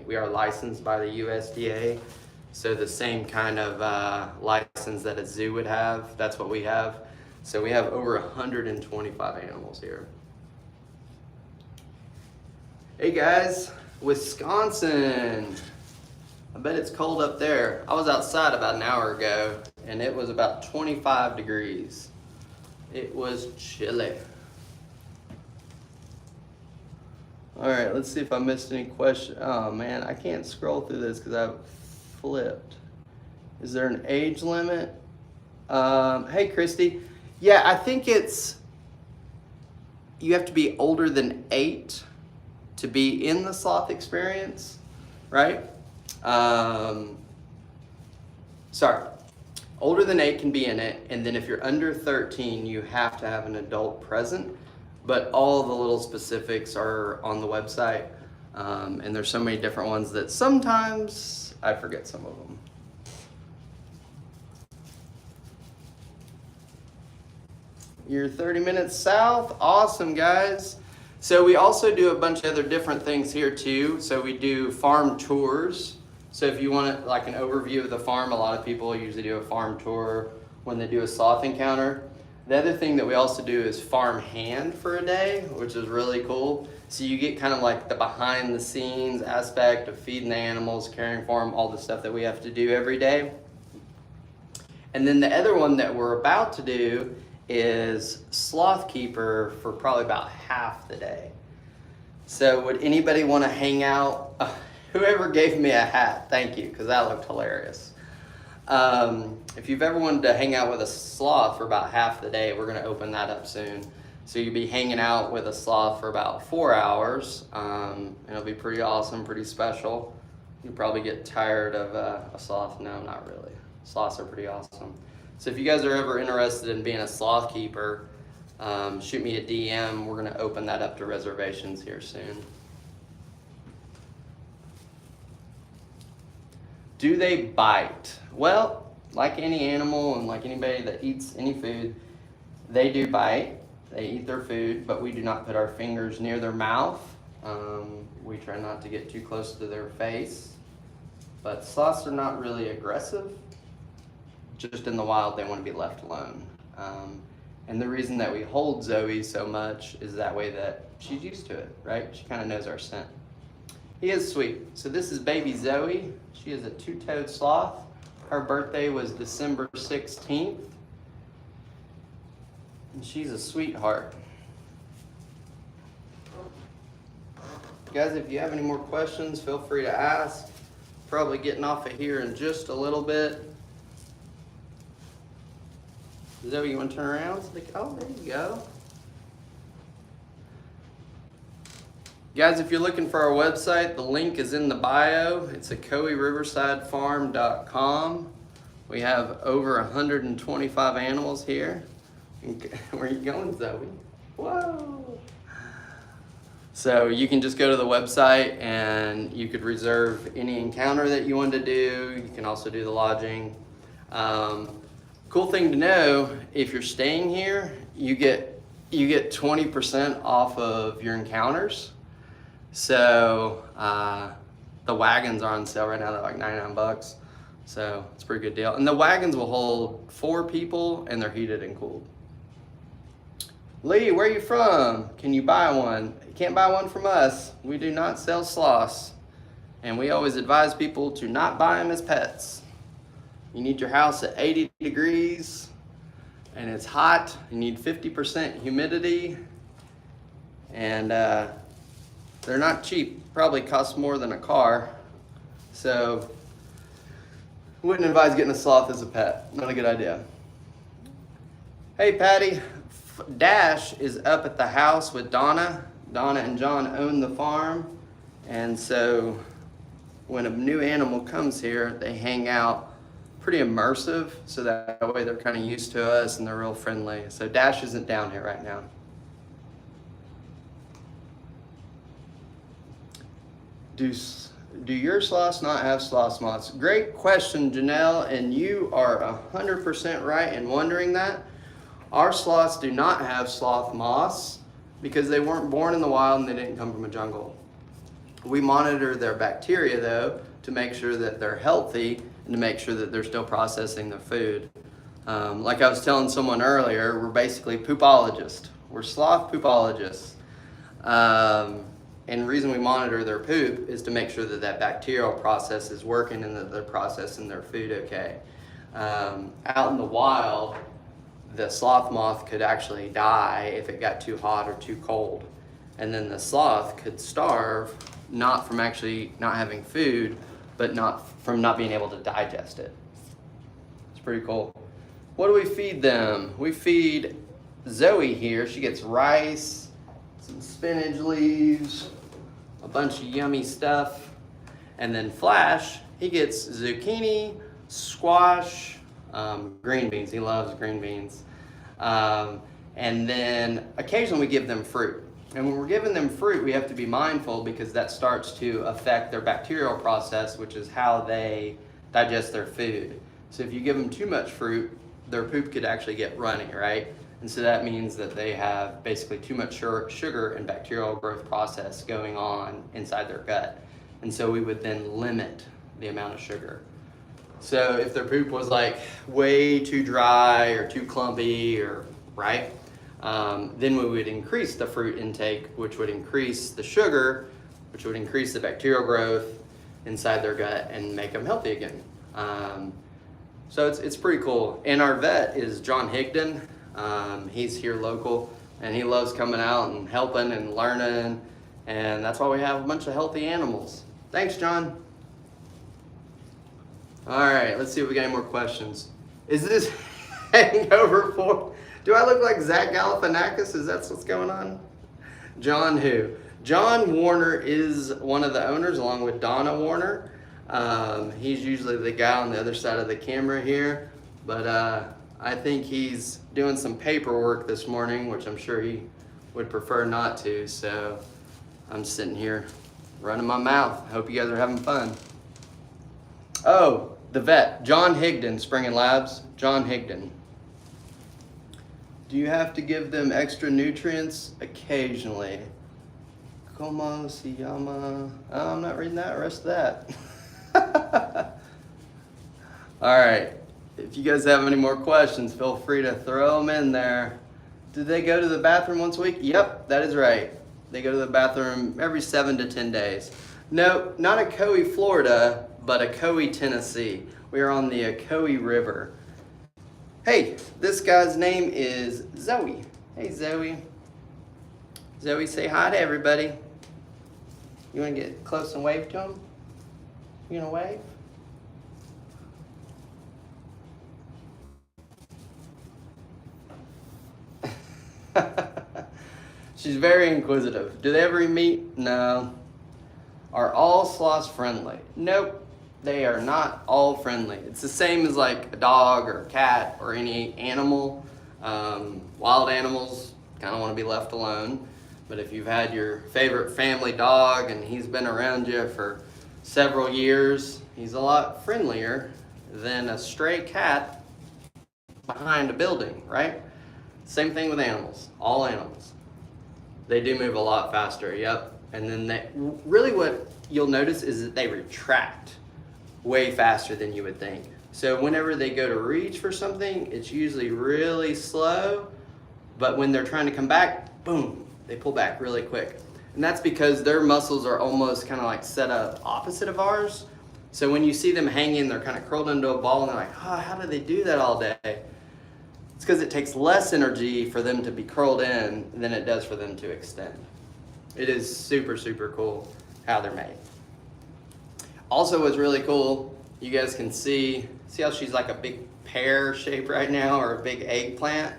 we are licensed by the USDA. So the same kind of license that a zoo would have, that's what we have. So we have over 125 animals here. Hey guys, Wisconsin. I bet it's cold up there. I was outside about an hour ago and it was about 25 degrees. It was chilly. All right, let's see if I missed any questions. Oh man, I can't scroll through this because I've flipped. Is there an age limit? Hey Christy. Yeah, I think you have to be older than 8 to be in the sloth experience, right? Sorry, older than 8 can be in it, and then if you're under 13, you have to have an adult present, but all the little specifics are on the website, and there's so many different ones that sometimes I forget some of them. You're 30 minutes south. Awesome, guys. So we also do a bunch of other different things here too. So we do farm tours. So if you want like an overview of the farm, a lot of people usually do a farm tour when they do a sloth encounter. The other thing that we also do is farm hand for a day, which is really cool. So you get kind of like the behind the scenes aspect of feeding the animals, caring for them, all the stuff that we have to do every day. And then the other one that we're about to do is sloth keeper for probably about half the day. So would anybody want to hang out? Whoever gave me a hat, thank you, because that looked hilarious. If you've ever wanted to hang out with a sloth for about half the day, we're going to open that up soon. So you'll be hanging out with a sloth for about 4 hours. It'll be pretty awesome, pretty special. You'll probably get tired of a sloth. No, not really. Sloths are pretty awesome. So if you guys are ever interested in being a sloth keeper, shoot me a DM. We're going to open that up to reservations here soon. Do they bite? Well, like any animal and like anybody that eats any food, they do bite. They eat their food, but we do not put our fingers near their mouth. We try not to get too close to their face. But sloths are not really aggressive. Just in the wild, they want to be left alone. And the reason that we hold Zoe so much is that way that she's used to it, right? She kind of knows our scent. He is sweet. So this is baby Zoe. She is a two-toed sloth. Her birthday was December 16th. And she's a sweetheart. Guys, if you have any more questions, feel free to ask. Probably getting off of here in just a little bit. Zoe, you want to turn around? Oh, there you go. Guys, if you're looking for our website, the link is in the bio. It's OcoeeRiversideFarm.com. We have over 125 animals here. Where are you going, Zoe? Whoa! So you can just go to the website and you could reserve any encounter that you want to do. You can also do the lodging. Cool thing to know, if you're staying here, you get 20% off of your encounters. So the wagons are on sale right now. They're like 99 bucks. So it's a pretty good deal. And the wagons will hold 4 people and they're heated and cooled. Lee, where are you from? Can you buy one? You can't buy one from us. We do not sell sloths. And we always advise people to not buy them as pets. You need your house at 80 degrees and it's hot. You need 50% humidity. And they're not cheap. Probably cost more than a car. So wouldn't advise getting a sloth as a pet. Not a good idea. Hey Patty, Dash is up at the house with Donna. Donna and John own the farm. And so when a new animal comes here, they hang out pretty immersive. So that way they're kind of used to us and they're real friendly. So Dash isn't down here right now. Do your sloths not have sloth moths? Great question, Janelle, and you are 100% right in wondering that. Our sloths do not have sloth moths because they weren't born in the wild and they didn't come from a jungle. We monitor their bacteria though to make sure that they're healthy and to make sure that they're still processing their food. Like I was telling someone earlier, we're basically poopologists. We're sloth poopologists. And the reason we monitor their poop is to make sure that that bacterial process is working and that they're processing their food okay. Out in the wild, the sloth moth could actually die if it got too hot or too cold. And then the sloth could starve, not from actually not having food, but from not being able to digest it. It's pretty cool. What do we feed them? We feed Zoe here. She gets rice, some spinach leaves, a bunch of yummy stuff. And then Flash, he gets zucchini, squash, green beans. He loves green beans. And then occasionally we give them fruit. And when we're giving them fruit, we have to be mindful because that starts to affect their bacterial process, which is how they digest their food. So if you give them too much fruit, their poop could actually get runny, right? And so that means that they have basically too much sugar and bacterial growth process going on inside their gut. And so we would then limit the amount of sugar. So if their poop was like way too dry or too clumpy or right, then we would increase the fruit intake, which would increase the sugar, which would increase the bacterial growth inside their gut and make them healthy again. So it's pretty cool. And our vet is John Higdon. He's here local and he loves coming out and helping and learning. And that's why we have a bunch of healthy animals. Thanks, John. All right, let's see if we got any more questions. Is this hangover for? Do I look like Zach Galifianakis? Is that what's going on? John who? John Warner is one of the owners along with Donna Warner. He's usually the guy on the other side of the camera here, but I think he's doing some paperwork this morning, which I'm sure he would prefer not to, so I'm sitting here running my mouth. Hope you guys are having fun. Oh, the vet, John Higdon, Spring and Labs, John Higdon. Do you have to give them extra nutrients? Occasionally. Como se llama? Oh, I'm not reading that rest of that. All right. If you guys have any more questions, feel free to throw them in there. Do they go to the bathroom once a week? Yep, that is right. They go to the bathroom every 7 to 10 days. No, not Ocoee, Florida, but Ocoee, Tennessee. We are on the Ocoee River. Hey, this guy's name is Zoe. Hey, Zoe. Zoe, say hi to everybody. You want to get close and wave to him? You gonna wave? She's very inquisitive. Do they ever eat meat? No. Are all sloths friendly? Nope. They are not all friendly. It's the same as like a dog or a cat or any animal. Wild animals kind of want to be left alone. But if you've had your favorite family dog and he's been around you for several years, he's a lot friendlier than a stray cat behind a building, right? Same thing with animals, all animals. They do move a lot faster, yep. And then really what you'll notice is that they retract way faster than you would think. So whenever they go to reach for something, it's usually really slow, but when they're trying to come back, boom, they pull back really quick. And that's because their muscles are almost kind of like set up opposite of ours. So when you see them hanging, they're kind of curled into a ball and they're like, oh, how do they do that all day? It's because it takes less energy for them to be curled in than it does for them to extend. It is super, super cool how they're made. Also what's really cool, you guys can see how she's like a big pear shape right now, or a big eggplant?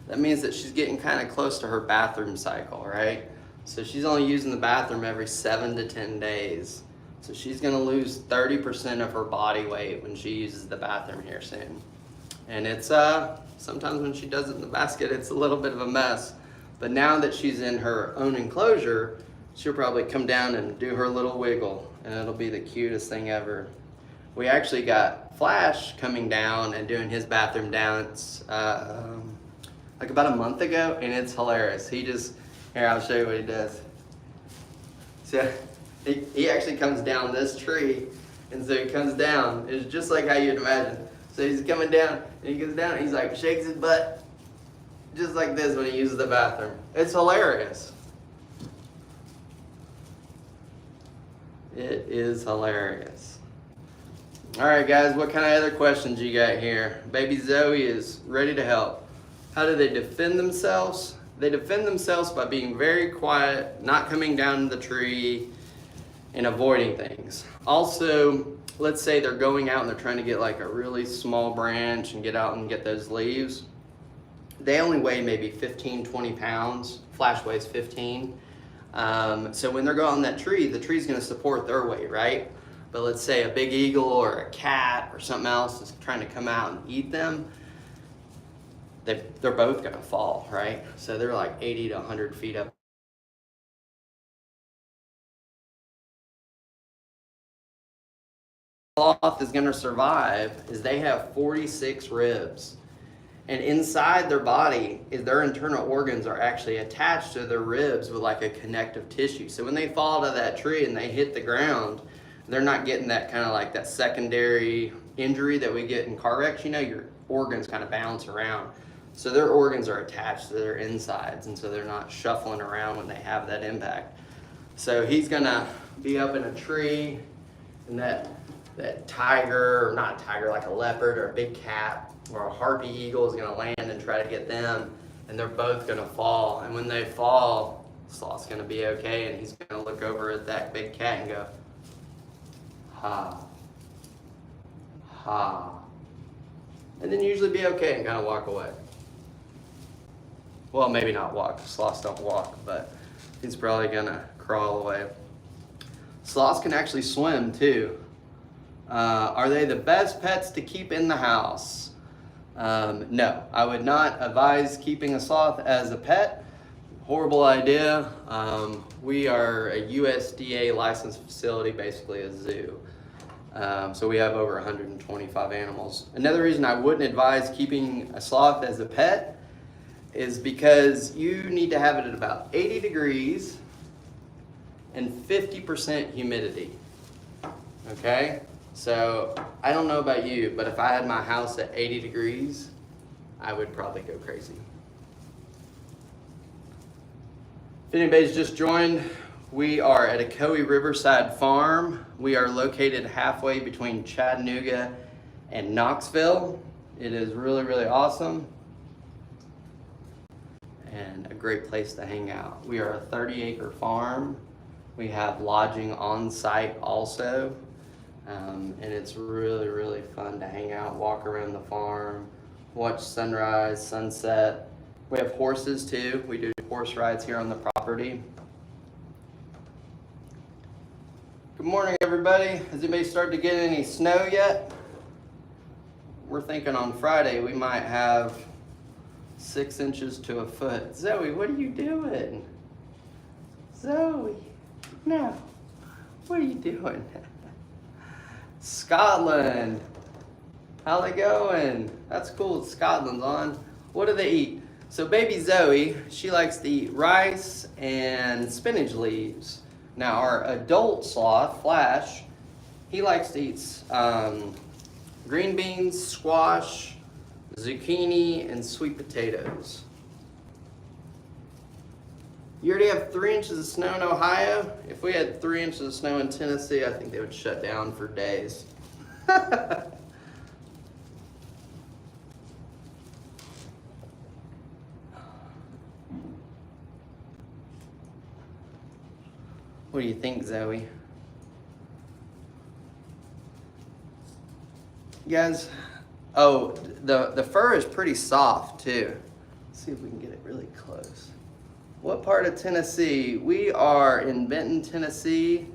That means that she's getting kind of close to her bathroom cycle, right? So she's only using the bathroom every 7 to 10 days. So she's gonna lose 30% of her body weight when she uses the bathroom here soon. And it's, sometimes when she does it in the basket, it's a little bit of a mess. But now that she's in her own enclosure, she'll probably come down and do her little wiggle, and it'll be the cutest thing ever. We actually got Flash coming down and doing his bathroom dance like about a month ago, and it's hilarious. He just, here, I'll show you what he does. So he actually comes down this tree, and so he comes down. It's just like how you'd imagine. So he's coming down, and he goes down, and he's like, shakes his butt, just like this when he uses the bathroom. It's hilarious. It is hilarious. All right, guys, what kind of other questions you got here? Baby Zoe is ready to help. How do they defend themselves? They defend themselves by being very quiet, not coming down the tree, and avoiding things. Also, let's say they're going out and they're trying to get like a really small branch and get out and get those leaves. They only weigh maybe 15, 20 pounds. Flash weighs 15. So when they're going on that tree, the tree's gonna support their weight, right? But let's say a big eagle or a cat or something else is trying to come out and eat them, they're both gonna fall, right? So they're like 80 to 100 feet up. Sloth is gonna survive is they have 46 ribs. And inside their body, their internal organs are actually attached to their ribs with like a connective tissue. So when they fall out of that tree and they hit the ground, they're not getting that kind of like that secondary injury that we get in car wrecks. You know, your organs kind of bounce around. So their organs are attached to their insides, and so they're not shuffling around when they have that impact. So he's gonna be up in a tree, and that tiger, or not a tiger, like a leopard or a big cat or a harpy eagle is gonna land and try to get them, and they're both gonna fall. And when they fall, Sloth's gonna be okay, and he's gonna look over at that big cat and go, ha, ha, and then usually be okay and kind of walk away. Well, maybe not walk. Sloths don't walk, but he's probably gonna crawl away. Sloths can actually swim too. Are they the best pets to keep in the house? No, I would not advise keeping a sloth as a pet. Horrible idea. We are a USDA licensed facility, basically a zoo. So we have over 125 animals. Another reason I wouldn't advise keeping a sloth as a pet is because you need to have it at about 80 degrees and 50% humidity. Okay? So I don't know about you, but if I had my house at 80 degrees, I would probably go crazy. If anybody's just joined, we are at Ocoee Riverside Farm. We are located halfway between Chattanooga and Knoxville. It is really, really awesome and a great place to hang out. We are a 30-acre farm. We have lodging on site also. And it's really, really fun to hang out, walk around the farm, watch sunrise, sunset. We have horses too. We do horse rides here on the property. Good morning, everybody. Has anybody started to get any snow yet? We're thinking on Friday we might have 6 inches to a foot. Zoe, what are you doing? Zoe, no, what are you doing? Scotland, How they going? That's cool. Scotland's on. What do they eat? So baby Zoe, she likes to eat rice and spinach leaves. Now our adult sloth, Flash, he likes to eat green beans, squash, zucchini, and sweet potatoes. You already have 3 inches of snow in Ohio. If we had 3 inches of snow in Tennessee, I think they would shut down for days. What do you think, Zoe? You guys, oh, the fur is pretty soft too. Let's see if we can get it really close. What part of Tennessee? We are in Benton, Tennessee,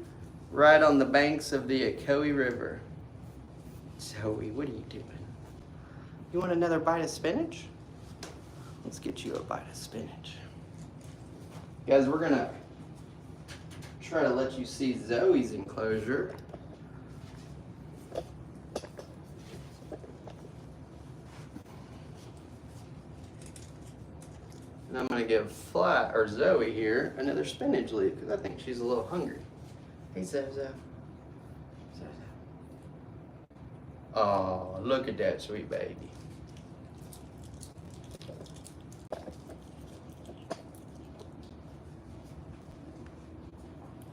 right on the banks of the Ocoee River. Zoe, what are you doing? You want another bite of spinach? Let's get you a bite of spinach. Guys, we're gonna try to let you see Zoe's enclosure. And I'm gonna give Zoe here another spinach leaf because I think she's a little hungry. Hey Zoe. Oh, look at that sweet baby.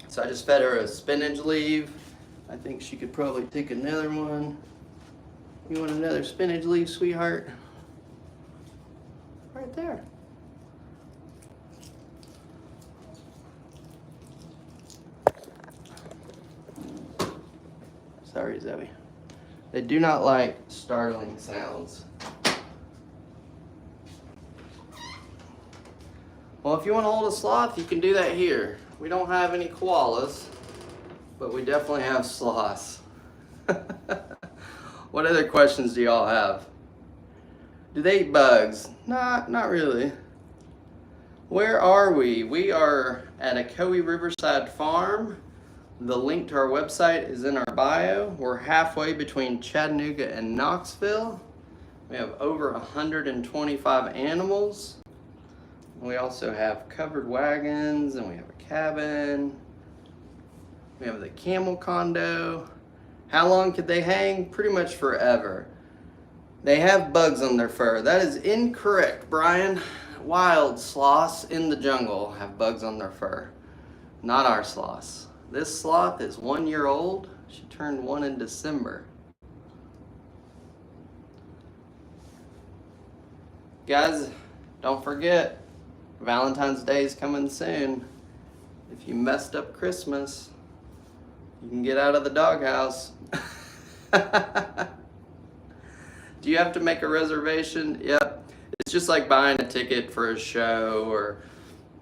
So I just fed her a spinach leaf. I think she could probably take another one. You want another spinach leaf, sweetheart? Right there. Sorry, Zoe. They do not like startling sounds. Well, if you want to hold a sloth, you can do that here. We don't have any koalas, but we definitely have sloths. What other questions do y'all have? Do they eat bugs? Not really. Where are we? We are at Ocoee Riverside Farm. The link to our website is in our bio. We're halfway between Chattanooga and Knoxville. We have over 125 animals. We also have covered wagons, and we have a cabin. We have the camel condo. How long could they hang? Pretty much forever. They have bugs on their fur. That is incorrect, Brian. Wild sloths in the jungle have bugs on their fur. Not our sloths. This sloth is 1 year old. She turned 1 in December. Guys, don't forget, Valentine's Day is coming soon. If you messed up Christmas, you can get out of the doghouse. Do you have to make a reservation? Yep. It's just like buying a ticket for a show or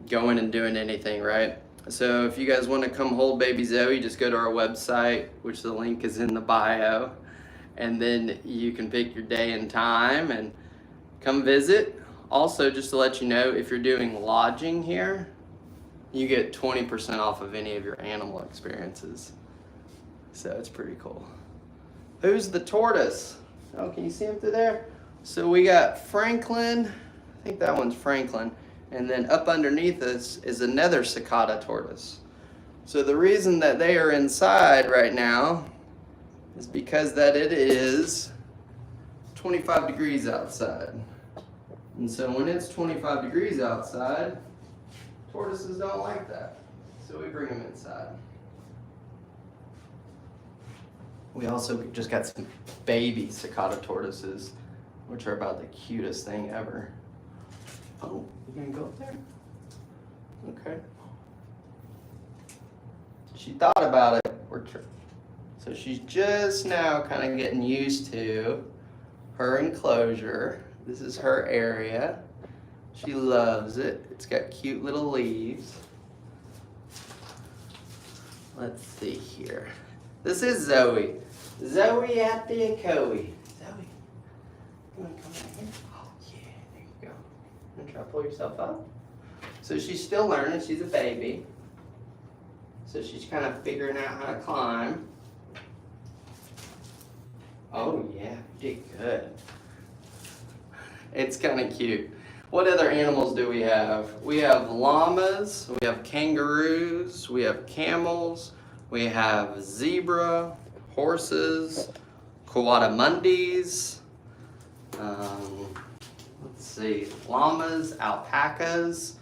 going and doing anything, right? So if you guys want to come hold baby Zoe, just go to our website, which the link is in the bio, and then you can pick your day and time and come visit. Also, just to let you know, if you're doing lodging here, you get 20% off of any of your animal experiences. So it's pretty cool. Who's the tortoise? Oh, can you see him through there? So we got Franklin. I think that one's Franklin. And then up underneath us is another cicada tortoise. So the reason that they are inside right now is because that it is 25 degrees outside. And so when it's 25 degrees outside, tortoises don't like that. So we bring them inside. We also just got some baby cicada tortoises, which are about the cutest thing ever. Oh, you gonna go up there? Okay. She thought about it. So she's just now kind of getting used to her enclosure. This is her area. She loves it. It's got cute little leaves. Let's see here. This is Zoe. Zoe at the Ocoee. Zoe, you wanna come out here? Oh yeah, there you go. You wanna try to pull yourself up? So she's still learning. She's a baby. So she's kind of figuring out how to climb. Oh yeah, you did good. It's kind of cute. What other animals do we have? We have llamas, we have kangaroos, we have camels, we have zebra, horses, coatimundis, let's see, llamas, alpacas.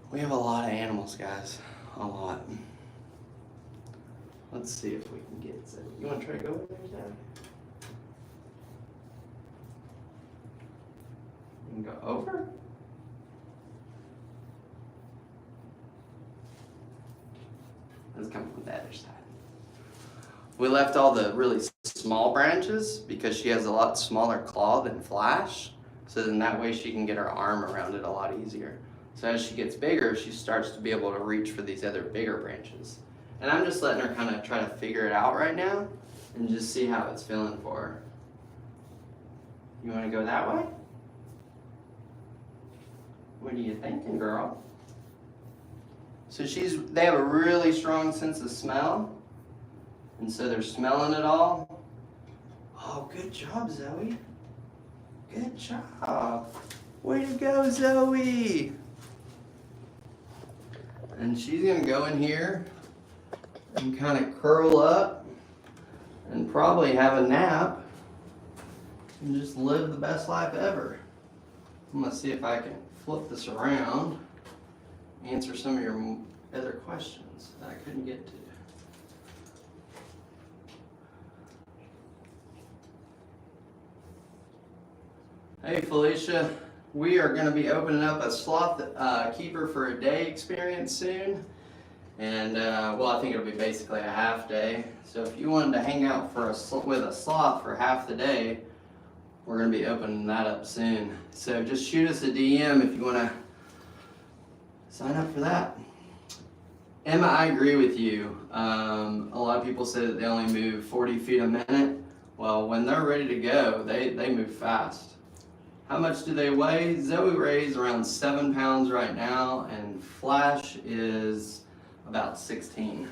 We have a lot of animals, guys. A lot. Let's see if we can get it. You want to try to go over there, Dad? You can go over? Let's come from the other side. We left all the really small branches because she has a lot smaller claw than Flash. So then that way she can get her arm around it a lot easier. So as she gets bigger, she starts to be able to reach for these other bigger branches. And I'm just letting her kind of try to figure it out right now and just see how it's feeling for her. You want to go that way? What are you thinking, girl? So they have a really strong sense of smell. And so they're smelling it all. Oh, good job, Zoe. Good job. Way to go, Zoe. And she's gonna go in here and kind of curl up and probably have a nap and just live the best life ever. I'm gonna see if I can flip this around, answer some of your other questions that I couldn't get to. Hey Felicia, we are going to be opening up a sloth keeper for a day experience soon. And well, I think it'll be basically a half day. So if you wanted to hang out with a sloth for half the day, we're going to be opening that up soon. So just shoot us a DM if you want to sign up for that. Emma, I agree with you. A lot of people say that they only move 40 feet a minute. Well, when they're ready to go, they move fast. How much do they weigh? Zoe weighs around 7 pounds right now, and Flash is about 16.